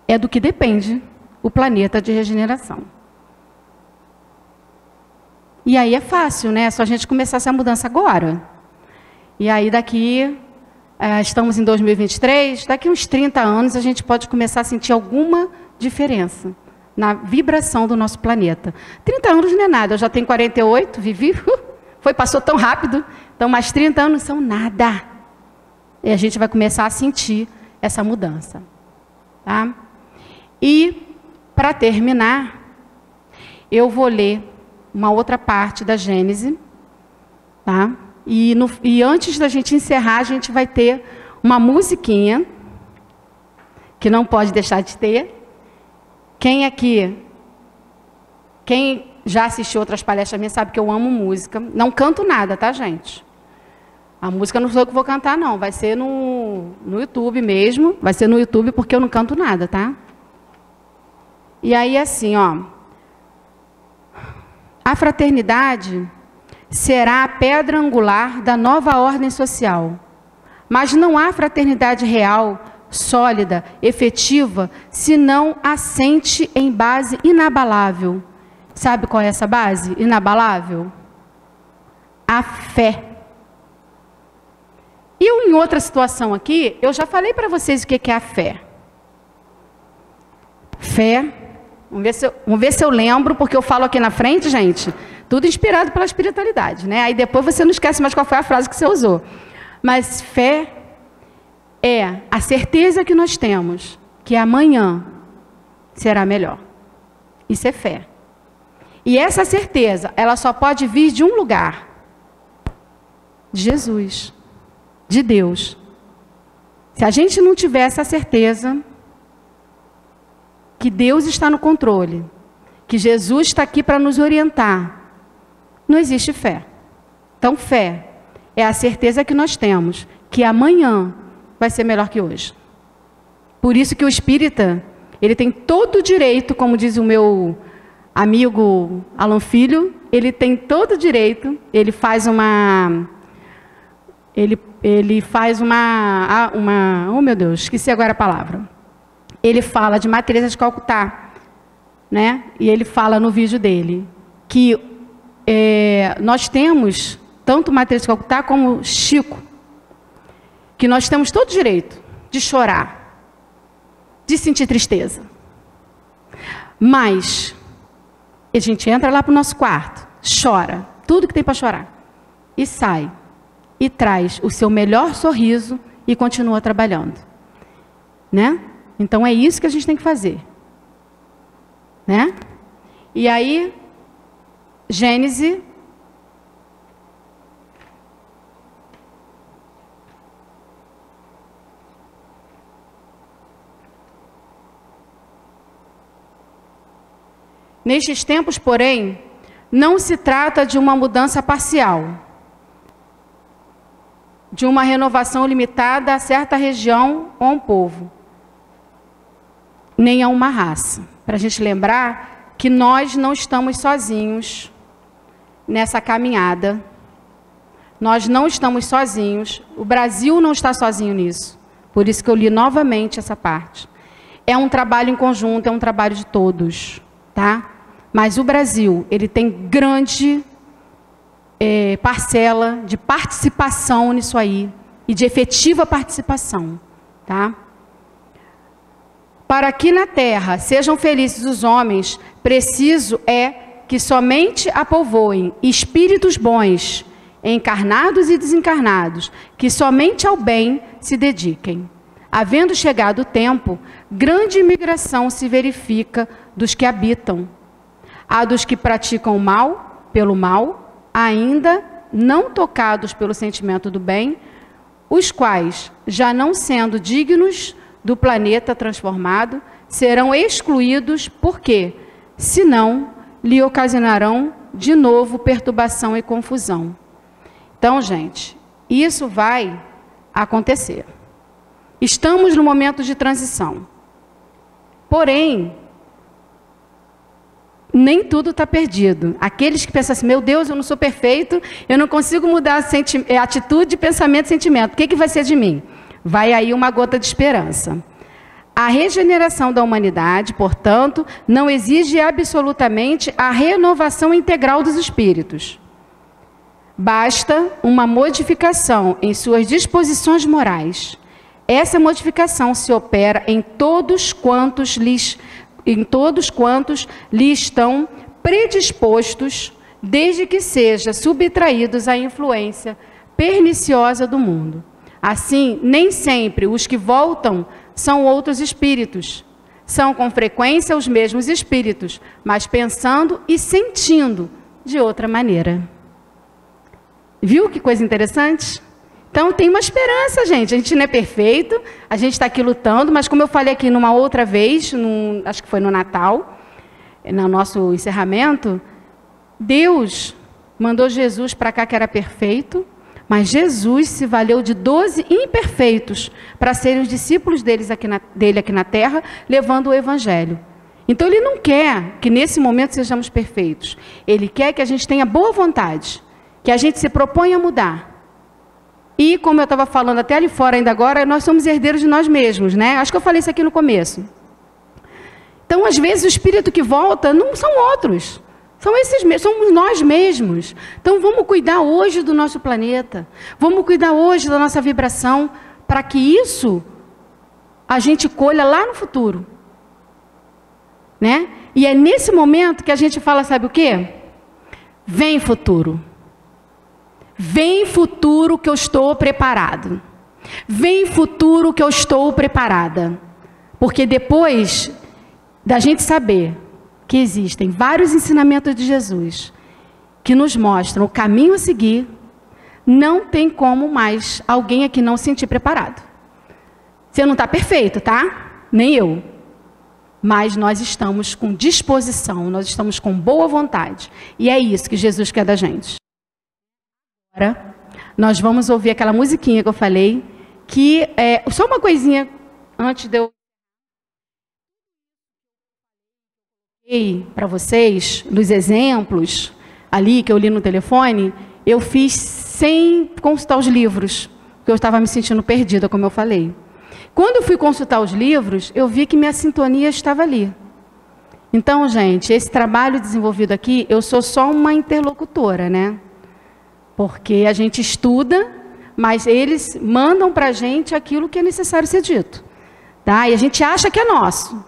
É do que depende o planeta de regeneração. E aí é fácil, né? É só a gente começar essa mudança agora. E aí daqui, estamos em 2023, daqui uns 30 anos a gente pode começar a sentir alguma diferença na vibração do nosso planeta. 30 anos não é nada, eu já tenho 48, vivi, passou tão rápido, então mais 30 anos são nada. E a gente vai começar a sentir essa mudança. Tá? E, para terminar, eu vou ler uma outra parte da Gênese, tá? E antes da gente encerrar, a gente vai ter uma musiquinha, que não pode deixar de ter. Quem já assistiu outras palestras minhas sabe que eu amo música. Não canto nada, tá, gente? A música não sou eu que vou cantar, não. Vai ser no YouTube mesmo. Vai ser no YouTube porque eu não canto nada, tá? E aí, assim, ó. A fraternidade será a pedra angular da nova ordem social. Mas não há fraternidade real, sólida, efetiva, se não assente em base inabalável. Sabe qual é essa base inabalável? A fé. E em outra situação aqui, eu já falei para vocês o que é a fé. Fé, vamos ver se eu lembro, porque eu falo aqui na frente, gente, tudo inspirado pela espiritualidade, né? Aí depois você não esquece mais qual foi a frase que você usou. Mas fé é a certeza que nós temos que amanhã será melhor. Isso é fé. E essa certeza, ela só pode vir de um lugar. De Jesus. De Deus. Se a gente não tiver essa certeza que Deus está no controle, que Jesus está aqui para nos orientar, não existe fé. Então, fé é a certeza que nós temos que amanhã vai ser melhor que hoje. Por isso que o espírita, ele tem todo o direito, como diz o meu amigo Alan Filho, ele tem todo o direito, ele faz uma... oh meu Deus, esqueci agora a palavra. Ele fala de Madre Teresa de Calcutá, né? E ele fala no vídeo dele que nós temos, tanto Madre Teresa de Calcutá como Chico, que nós temos todo o direito de chorar, de sentir tristeza. Mas a gente entra lá para o nosso quarto, chora, tudo que tem para chorar, e sai. E traz o seu melhor sorriso e continua trabalhando. Né? Então é isso que a gente tem que fazer. Né? E aí, Gênese. Nestes tempos, porém, não se trata de uma mudança parcial, de uma renovação limitada a certa região ou a um povo, nem a uma raça. Para a gente lembrar que nós não estamos sozinhos nessa caminhada. Nós não estamos sozinhos. O Brasil não está sozinho nisso. Por isso que eu li novamente essa parte. É um trabalho em conjunto, é um trabalho de todos, tá? Mas o Brasil, ele tem grande parcela de participação nisso aí, e de efetiva participação, tá? Para que na terra sejam felizes os homens, preciso é que somente a povoem espíritos bons, encarnados e desencarnados, que somente ao bem se dediquem. Havendo chegado o tempo, grande imigração se verifica dos que habitam. Há dos que praticam o mal pelo mal, ainda não tocados pelo sentimento do bem, os quais, já não sendo dignos do planeta transformado, serão excluídos porque, senão, lhe ocasionarão de novo perturbação e confusão. Então, gente, isso vai acontecer. Estamos no momento de transição. Porém, nem tudo está perdido. Aqueles que pensam assim, meu Deus, eu não sou perfeito, eu não consigo mudar atitude, pensamento e sentimento. O que vai ser de mim? Vai aí uma gota de esperança. A regeneração da humanidade, portanto, não exige absolutamente a renovação integral dos espíritos. Basta uma modificação em suas disposições morais. Essa modificação se opera em todos quantos lhe estão predispostos, desde que sejam subtraídos à influência perniciosa do mundo. Assim, nem sempre os que voltam são outros espíritos. São com frequência os mesmos espíritos, mas pensando e sentindo de outra maneira. Viu que coisa interessante? Então tem uma esperança, gente. A gente não é perfeito, a gente está aqui lutando, mas como eu falei aqui numa outra vez, acho que foi no Natal, no nosso encerramento, Deus mandou Jesus para cá que era perfeito, mas Jesus se valeu de 12 imperfeitos para serem os discípulos dele aqui na terra, levando o Evangelho. Então ele não quer que nesse momento sejamos perfeitos. Ele quer que a gente tenha boa vontade, que a gente se proponha a mudar. E, como eu estava falando até ali fora ainda agora, nós somos herdeiros de nós mesmos, né? Acho que eu falei isso aqui no começo. Então, às vezes, o espírito que volta não são outros. São esses mesmos, somos nós mesmos. Então, vamos cuidar hoje do nosso planeta. Vamos cuidar hoje da nossa vibração, para que isso a gente colha lá no futuro. Né? E é nesse momento que a gente fala, sabe o quê? Vem futuro. Vem futuro que eu estou preparado. Vem futuro que eu estou preparada. Porque depois da gente saber que existem vários ensinamentos de Jesus que nos mostram o caminho a seguir, não tem como mais alguém aqui não se sentir preparado. Você não está perfeito, tá? Nem eu. Mas nós estamos com disposição, nós estamos com boa vontade. E é isso que Jesus quer da gente. Agora, nós vamos ouvir aquela musiquinha que eu falei, que é só uma coisinha antes de eu para vocês, dos exemplos ali que eu li no telefone, eu fiz sem consultar os livros, porque eu estava me sentindo perdida, como eu falei. Quando eu fui consultar os livros, eu vi que minha sintonia estava ali. Então, gente, esse trabalho desenvolvido aqui, eu sou só uma interlocutora, né? Porque a gente estuda, mas eles mandam para a gente aquilo que é necessário ser dito. Tá? E a gente acha que é nosso,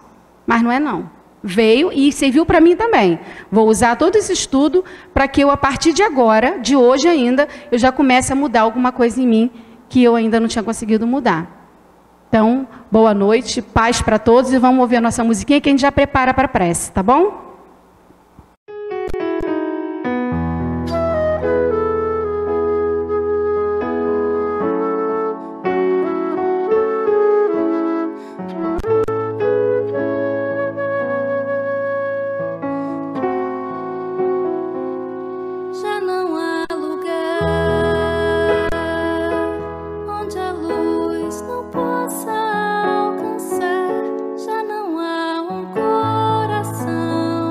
mas não é não. Veio e serviu para mim também. Vou usar todo esse estudo para que eu, a partir de agora, de hoje ainda, eu já comece a mudar alguma coisa em mim que eu ainda não tinha conseguido mudar. Então, boa noite, paz para todos e vamos ouvir a nossa musiquinha que a gente já prepara para a prece, tá bom? Alcançar, já não há um coração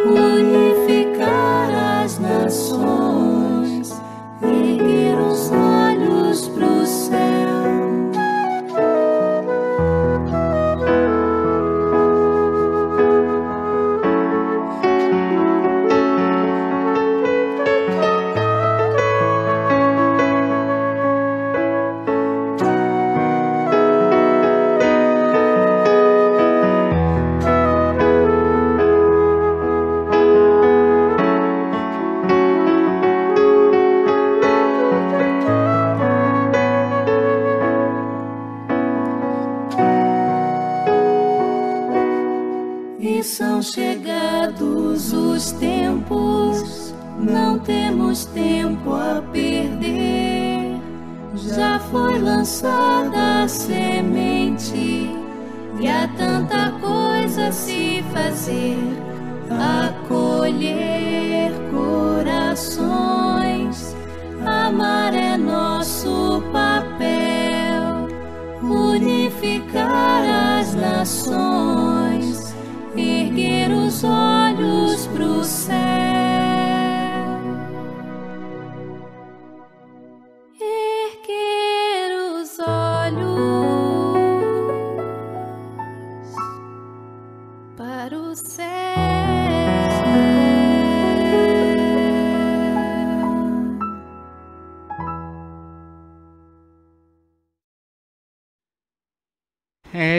unificar as nações, erguer os olhos pro céu. São chegados os tempos, não temos tempo a perder. Já foi lançada a semente e há tanta coisa a se fazer. Acolher corações, amar é nosso papel, unificar as nações, erguer os olhos pro céu, erguer os olhos para o céu.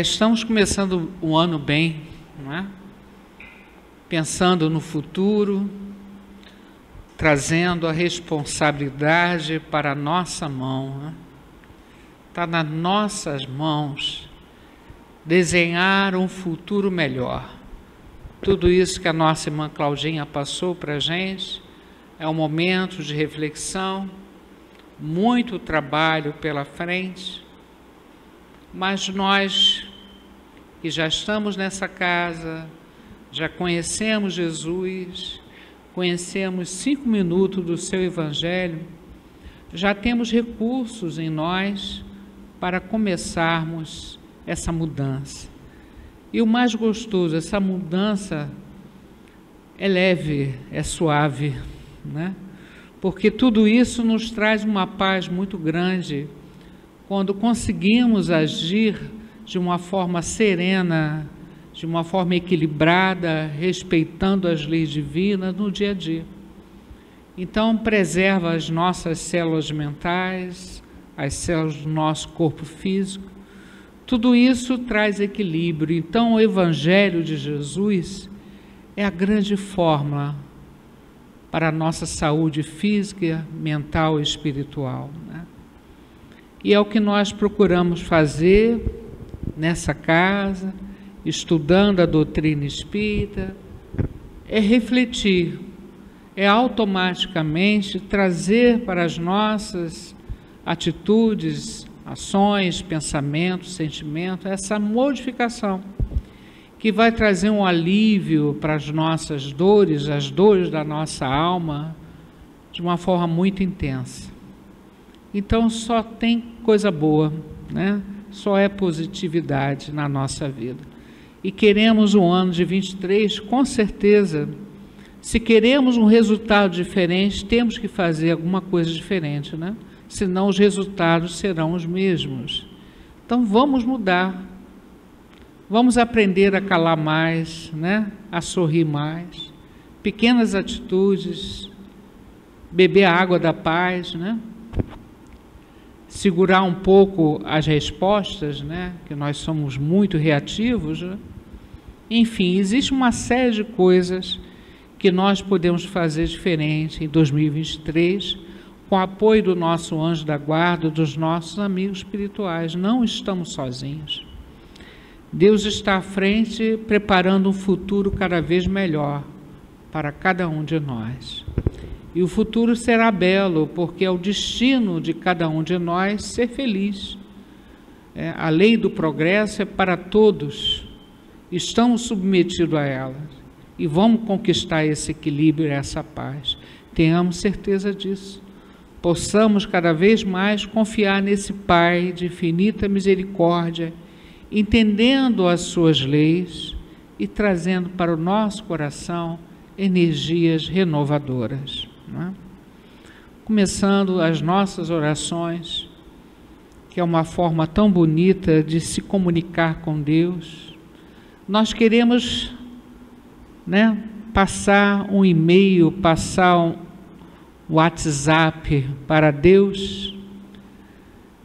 Estamos começando o ano bem, não é? Pensando no futuro, trazendo a responsabilidade para a nossa mão. Está nas nossas mãos desenhar um futuro melhor. Tudo isso que a nossa irmã Claudinha passou para a gente é um momento de reflexão, muito trabalho pela frente, mas nós que já estamos nessa casa, já conhecemos Jesus, conhecemos 5 minutos do seu Evangelho, já temos recursos em nós para começarmos essa mudança. E o mais gostoso, essa mudança é leve, é suave, né? Porque tudo isso nos traz uma paz muito grande quando conseguimos agir de uma forma serena, de uma forma equilibrada, respeitando as leis divinas no dia a dia. Então, preserva as nossas células mentais, as células do nosso corpo físico. Tudo isso traz equilíbrio. Então, o Evangelho de Jesus é a grande fórmula para a nossa saúde física, mental e espiritual, né? E é o que nós procuramos fazer nessa casa, estudando a doutrina espírita, é refletir, é automaticamente trazer para as nossas atitudes, ações, pensamentos, sentimentos, essa modificação, que vai trazer um alívio para as nossas dores, as dores da nossa alma, de uma forma muito intensa. Então só tem coisa boa, né? Só é positividade na nossa vida. E queremos um ano de 23, com certeza, se queremos um resultado diferente, temos que fazer alguma coisa diferente, né? Senão os resultados serão os mesmos. Então vamos mudar, vamos aprender a calar mais, né? A sorrir mais, pequenas atitudes, beber a água da paz, né? Segurar um pouco as respostas, né? Que nós somos muito reativos, né? Enfim, existe uma série de coisas que nós podemos fazer diferente em 2023, com o apoio do nosso anjo da guarda, dos nossos amigos espirituais. Não estamos sozinhos. Deus está à frente, preparando um futuro cada vez melhor para cada um de nós. E o futuro será belo, porque é o destino de cada um de nós ser feliz. A lei do progresso é para todos. Estamos submetidos a ela. E vamos conquistar esse equilíbrio e essa paz. Tenhamos certeza disso. Possamos cada vez mais confiar nesse Pai de infinita misericórdia, entendendo as suas leis e trazendo para o nosso coração energias renovadoras, não é? Começando as nossas orações, que é uma forma tão bonita de se comunicar com Deus. Nós queremos, né, passar um e-mail, passar um WhatsApp para Deus,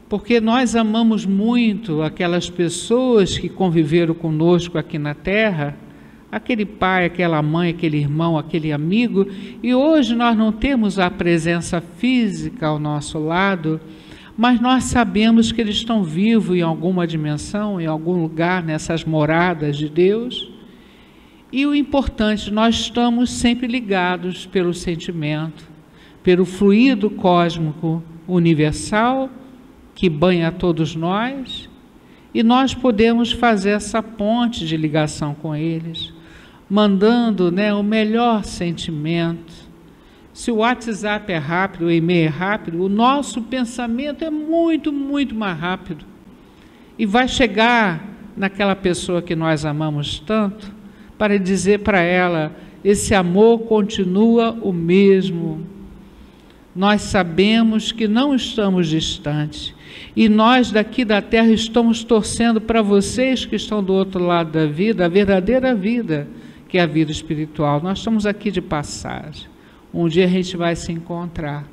porque nós amamos muito aquelas pessoas que conviveram conosco aqui na Terra, aquele pai, aquela mãe, aquele irmão, aquele amigo, e hoje nós não temos a presença física ao nosso lado, mas nós sabemos que eles estão vivos em alguma dimensão, em algum lugar, nessas moradas de Deus. E o importante, nós estamos sempre ligados pelo sentimento, pelo fluido cósmico universal que banha todos nós, e nós podemos fazer essa ponte de ligação com eles, mandando, né, o melhor sentimento. Se o WhatsApp é rápido, o e-mail é rápido, o nosso pensamento é muito, muito mais rápido. E vai chegar naquela pessoa que nós amamos tanto, para dizer para ela, esse amor continua o mesmo. Nós sabemos que não estamos distantes. E nós daqui da Terra estamos torcendo para vocês que estão do outro lado da vida, a verdadeira vida, que é a vida espiritual. Nós estamos aqui de passagem. Um dia a gente vai se encontrar.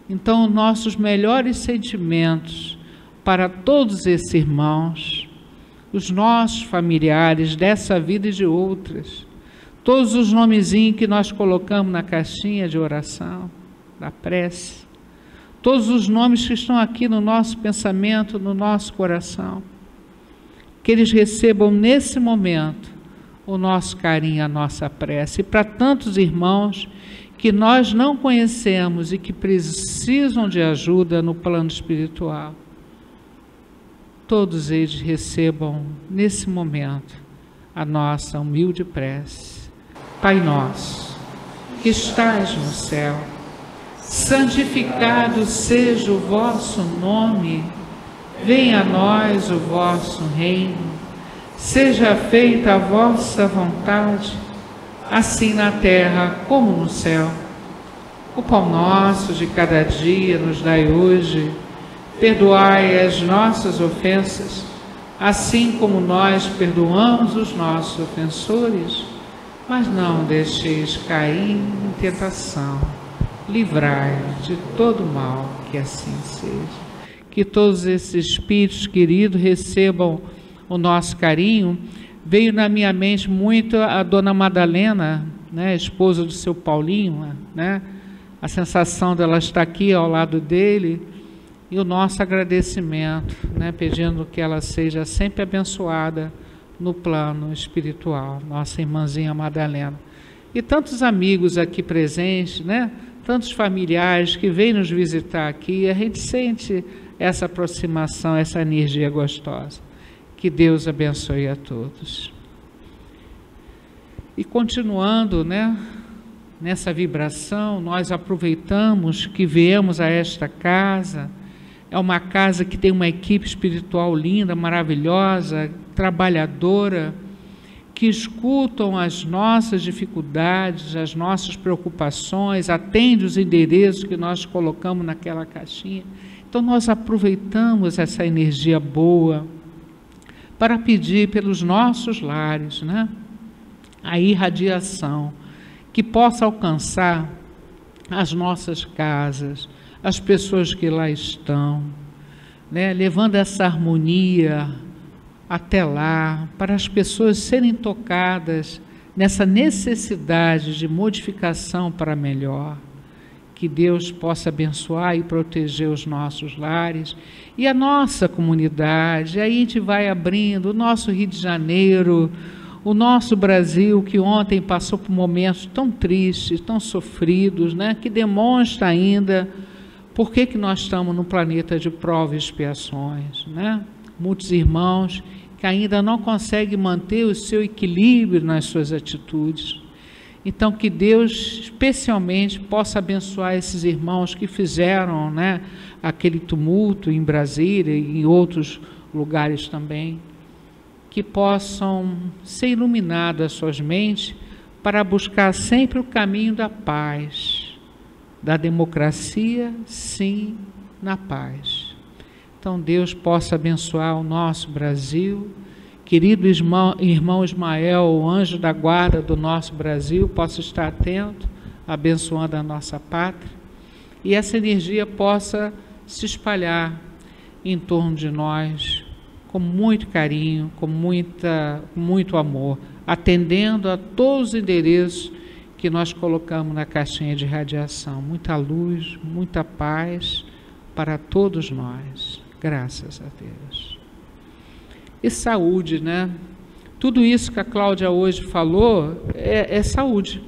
Então, nossos melhores sentimentos para todos esses irmãos, os nossos familiares dessa vida e de outras, todos os nomezinhos que nós colocamos na caixinha de oração, da prece, todos os nomes que estão aqui no nosso pensamento, no nosso coração, que eles recebam nesse momento o nosso carinho, a nossa prece. E para tantos irmãos que nós não conhecemos e que precisam de ajuda no plano espiritual, todos eles recebam nesse momento a nossa humilde prece. Pai nosso, que estais no céu, santificado seja o vosso nome, venha a nós o vosso reino, seja feita a vossa vontade, assim na terra como no céu. O pão nosso de cada dia nos dai hoje, perdoai as nossas ofensas, assim como nós perdoamos os nossos ofensores, mas não deixeis cair em tentação, livrai de todo mal, que assim seja. Que todos esses espíritos queridos recebam o nosso carinho. Veio na minha mente muito a dona Madalena, né, esposa do seu Paulinho, né, a sensação dela estar aqui ao lado dele, e o nosso agradecimento, né, pedindo que ela seja sempre abençoada no plano espiritual, nossa irmãzinha Madalena. E tantos amigos aqui presentes, né, tantos familiares que vêm nos visitar aqui, a gente sente essa aproximação, essa energia gostosa. Que Deus abençoe a todos. E continuando, né, nessa vibração, nós aproveitamos que viemos a esta casa. É uma casa que tem uma equipe espiritual linda, maravilhosa, trabalhadora, que escutam as nossas dificuldades, as nossas preocupações, atende os endereços que nós colocamos naquela caixinha. Então nós aproveitamos essa energia boa para pedir pelos nossos lares, né, a irradiação que possa alcançar as nossas casas, as pessoas que lá estão, né, levando essa harmonia até lá, para as pessoas serem tocadas nessa necessidade de modificação para melhor. Que Deus possa abençoar e proteger os nossos lares e a nossa comunidade. Aí a gente vai abrindo o nosso Rio de Janeiro, o nosso Brasil, que ontem passou por momentos tão tristes, tão sofridos, né, que demonstra ainda por que nós estamos no planeta de provas e expiações, né? Muitos irmãos que ainda não conseguem manter o seu equilíbrio nas suas atitudes. Então, que Deus especialmente possa abençoar esses irmãos que fizeram, né, aquele tumulto em Brasília e em outros lugares também, que possam ser iluminadas as suas mentes para buscar sempre o caminho da paz, da democracia, sim, na paz. Então Deus possa abençoar o nosso Brasil, querido irmão Ismael, o anjo da guarda do nosso Brasil, possa estar atento, abençoando a nossa pátria, e essa energia possa se espalhar em torno de nós, com muito carinho, com muito amor, atendendo a todos os endereços que nós colocamos na caixinha de radiação. Muita luz, muita paz para todos nós. Graças a Deus. E saúde, né? Tudo isso que a Cláudia hoje falou é saúde.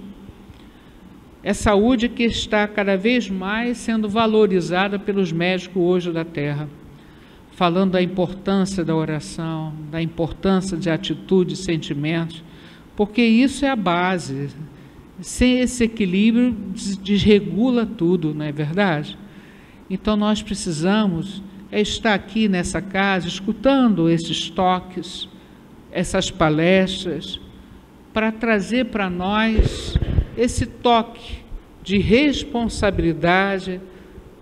É saúde que está cada vez mais sendo valorizada pelos médicos hoje da Terra, falando da importância da oração, da importância de atitude e sentimentos, porque isso é a base. Sem esse equilíbrio, desregula tudo, não é verdade? Então nós precisamos estar aqui nessa casa, escutando esses toques, essas palestras, para trazer para nós esse toque de responsabilidade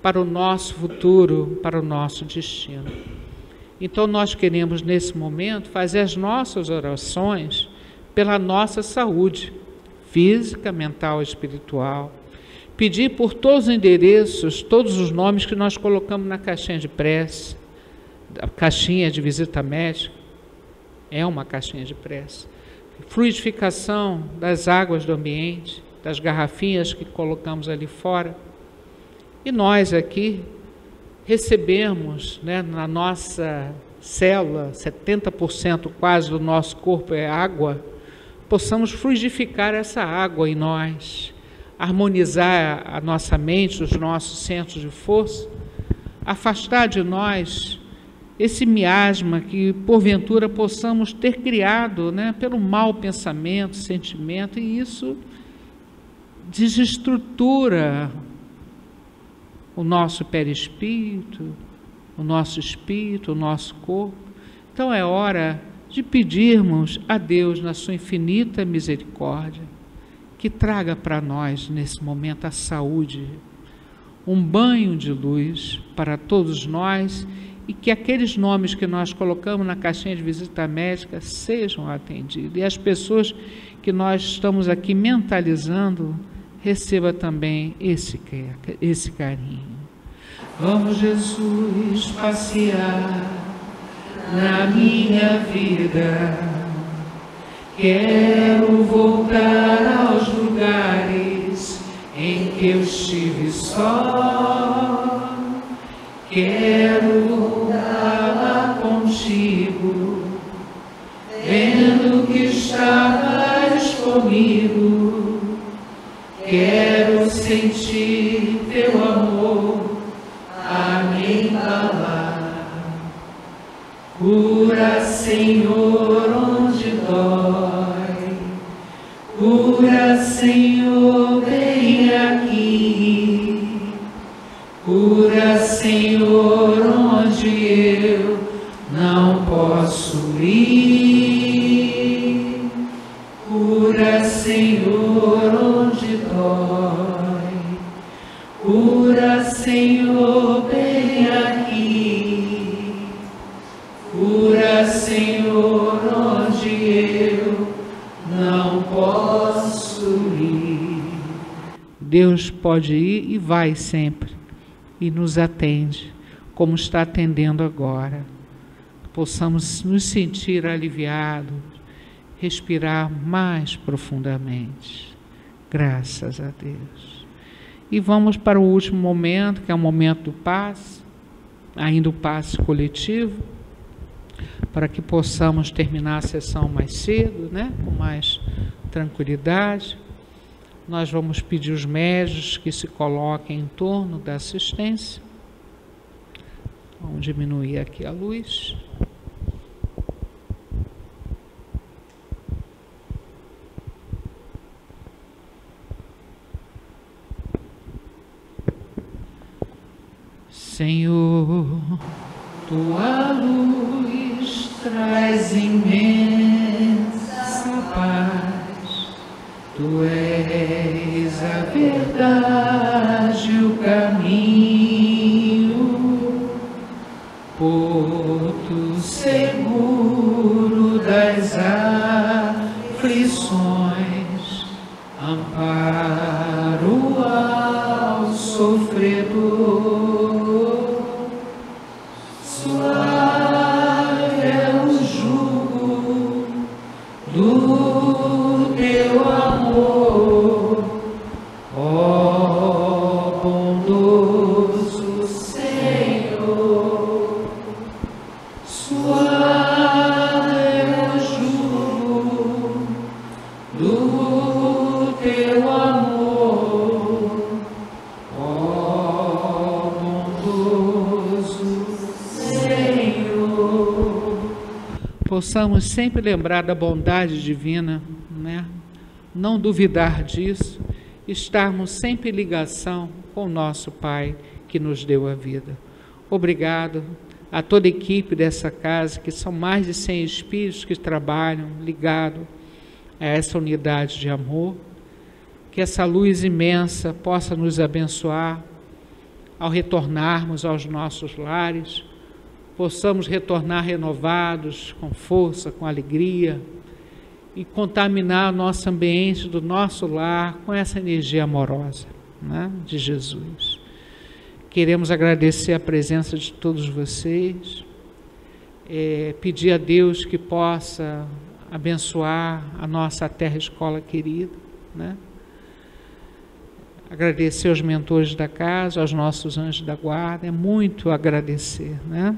para o nosso futuro, para o nosso destino. Então nós queremos nesse momento fazer as nossas orações pela nossa saúde física, mental e espiritual, pedir por todos os endereços, todos os nomes que nós colocamos na caixinha de prece, a caixinha de visita médica, é uma caixinha de prece, fluidificação das águas do ambiente, das garrafinhas que colocamos ali fora, e nós aqui recebemos, né, na nossa célula, 70% quase do nosso corpo é água, possamos fluidificar essa água em nós, harmonizar a nossa mente, os nossos centros de força, afastar de nós esse miasma que porventura possamos ter criado, né, pelo mau pensamento, sentimento, e isso desestrutura o nosso perispírito, o nosso espírito, o nosso corpo. Então é hora de pedirmos a Deus, na sua infinita misericórdia, que traga para nós, nesse momento, a saúde, um banho de luz para todos nós, e que aqueles nomes que nós colocamos na caixinha de visita médica sejam atendidos. E as pessoas que nós estamos aqui mentalizando, receba também esse carinho. Vamos, Jesus, passear na minha vida, quero voltar aos lugares em que eu estive só, quero voltar lá contigo, vendo que estavas comigo, quero sentir teu amor a me embalar. Cura, Senhor, onde dói, cura, Senhor, vem aqui, cura, Senhor, onde eu não posso ir, cura, Senhor, onde dói, cura, Senhor, vem aqui, cura, Senhor, onde eu não posso ir. Deus pode ir e vai sempre, e nos atende, como está atendendo agora. Possamos nos sentir aliviados, respirar mais profundamente. Graças a Deus. E vamos para o último momento, que é o momento do passe, ainda o passe coletivo, para que possamos terminar a sessão mais cedo, né? Com mais tranquilidade. Nós vamos pedir os médios que se coloquem em torno da assistência. Vamos diminuir aqui a luz. Senhor, tua luz traz imensa paz, tu és a verdade, o caminho, porto seguro das aflições, amparo ao sofredor. Suave é o jugo do teu amor, ó bondoso Senhor. Suave é o jugo do teu amor, ó bondoso Senhor. Possamos sempre lembrar da bondade divina, né? Não duvidar disso, estarmos sempre em ligação com o nosso Pai que nos deu a vida. Obrigado a toda a equipe dessa casa, que são mais de 100 espíritos que trabalham ligados a essa unidade de amor. Que essa luz imensa possa nos abençoar ao retornarmos aos nossos lares, possamos retornar renovados, com força, com alegria, e contaminar o nosso ambiente do nosso lar com essa energia amorosa, né, de Jesus. Queremos agradecer a presença de todos vocês, pedir a Deus que possa abençoar a nossa terra escola querida, né? Agradecer aos mentores da casa, aos nossos anjos da guarda, é muito agradecer, né?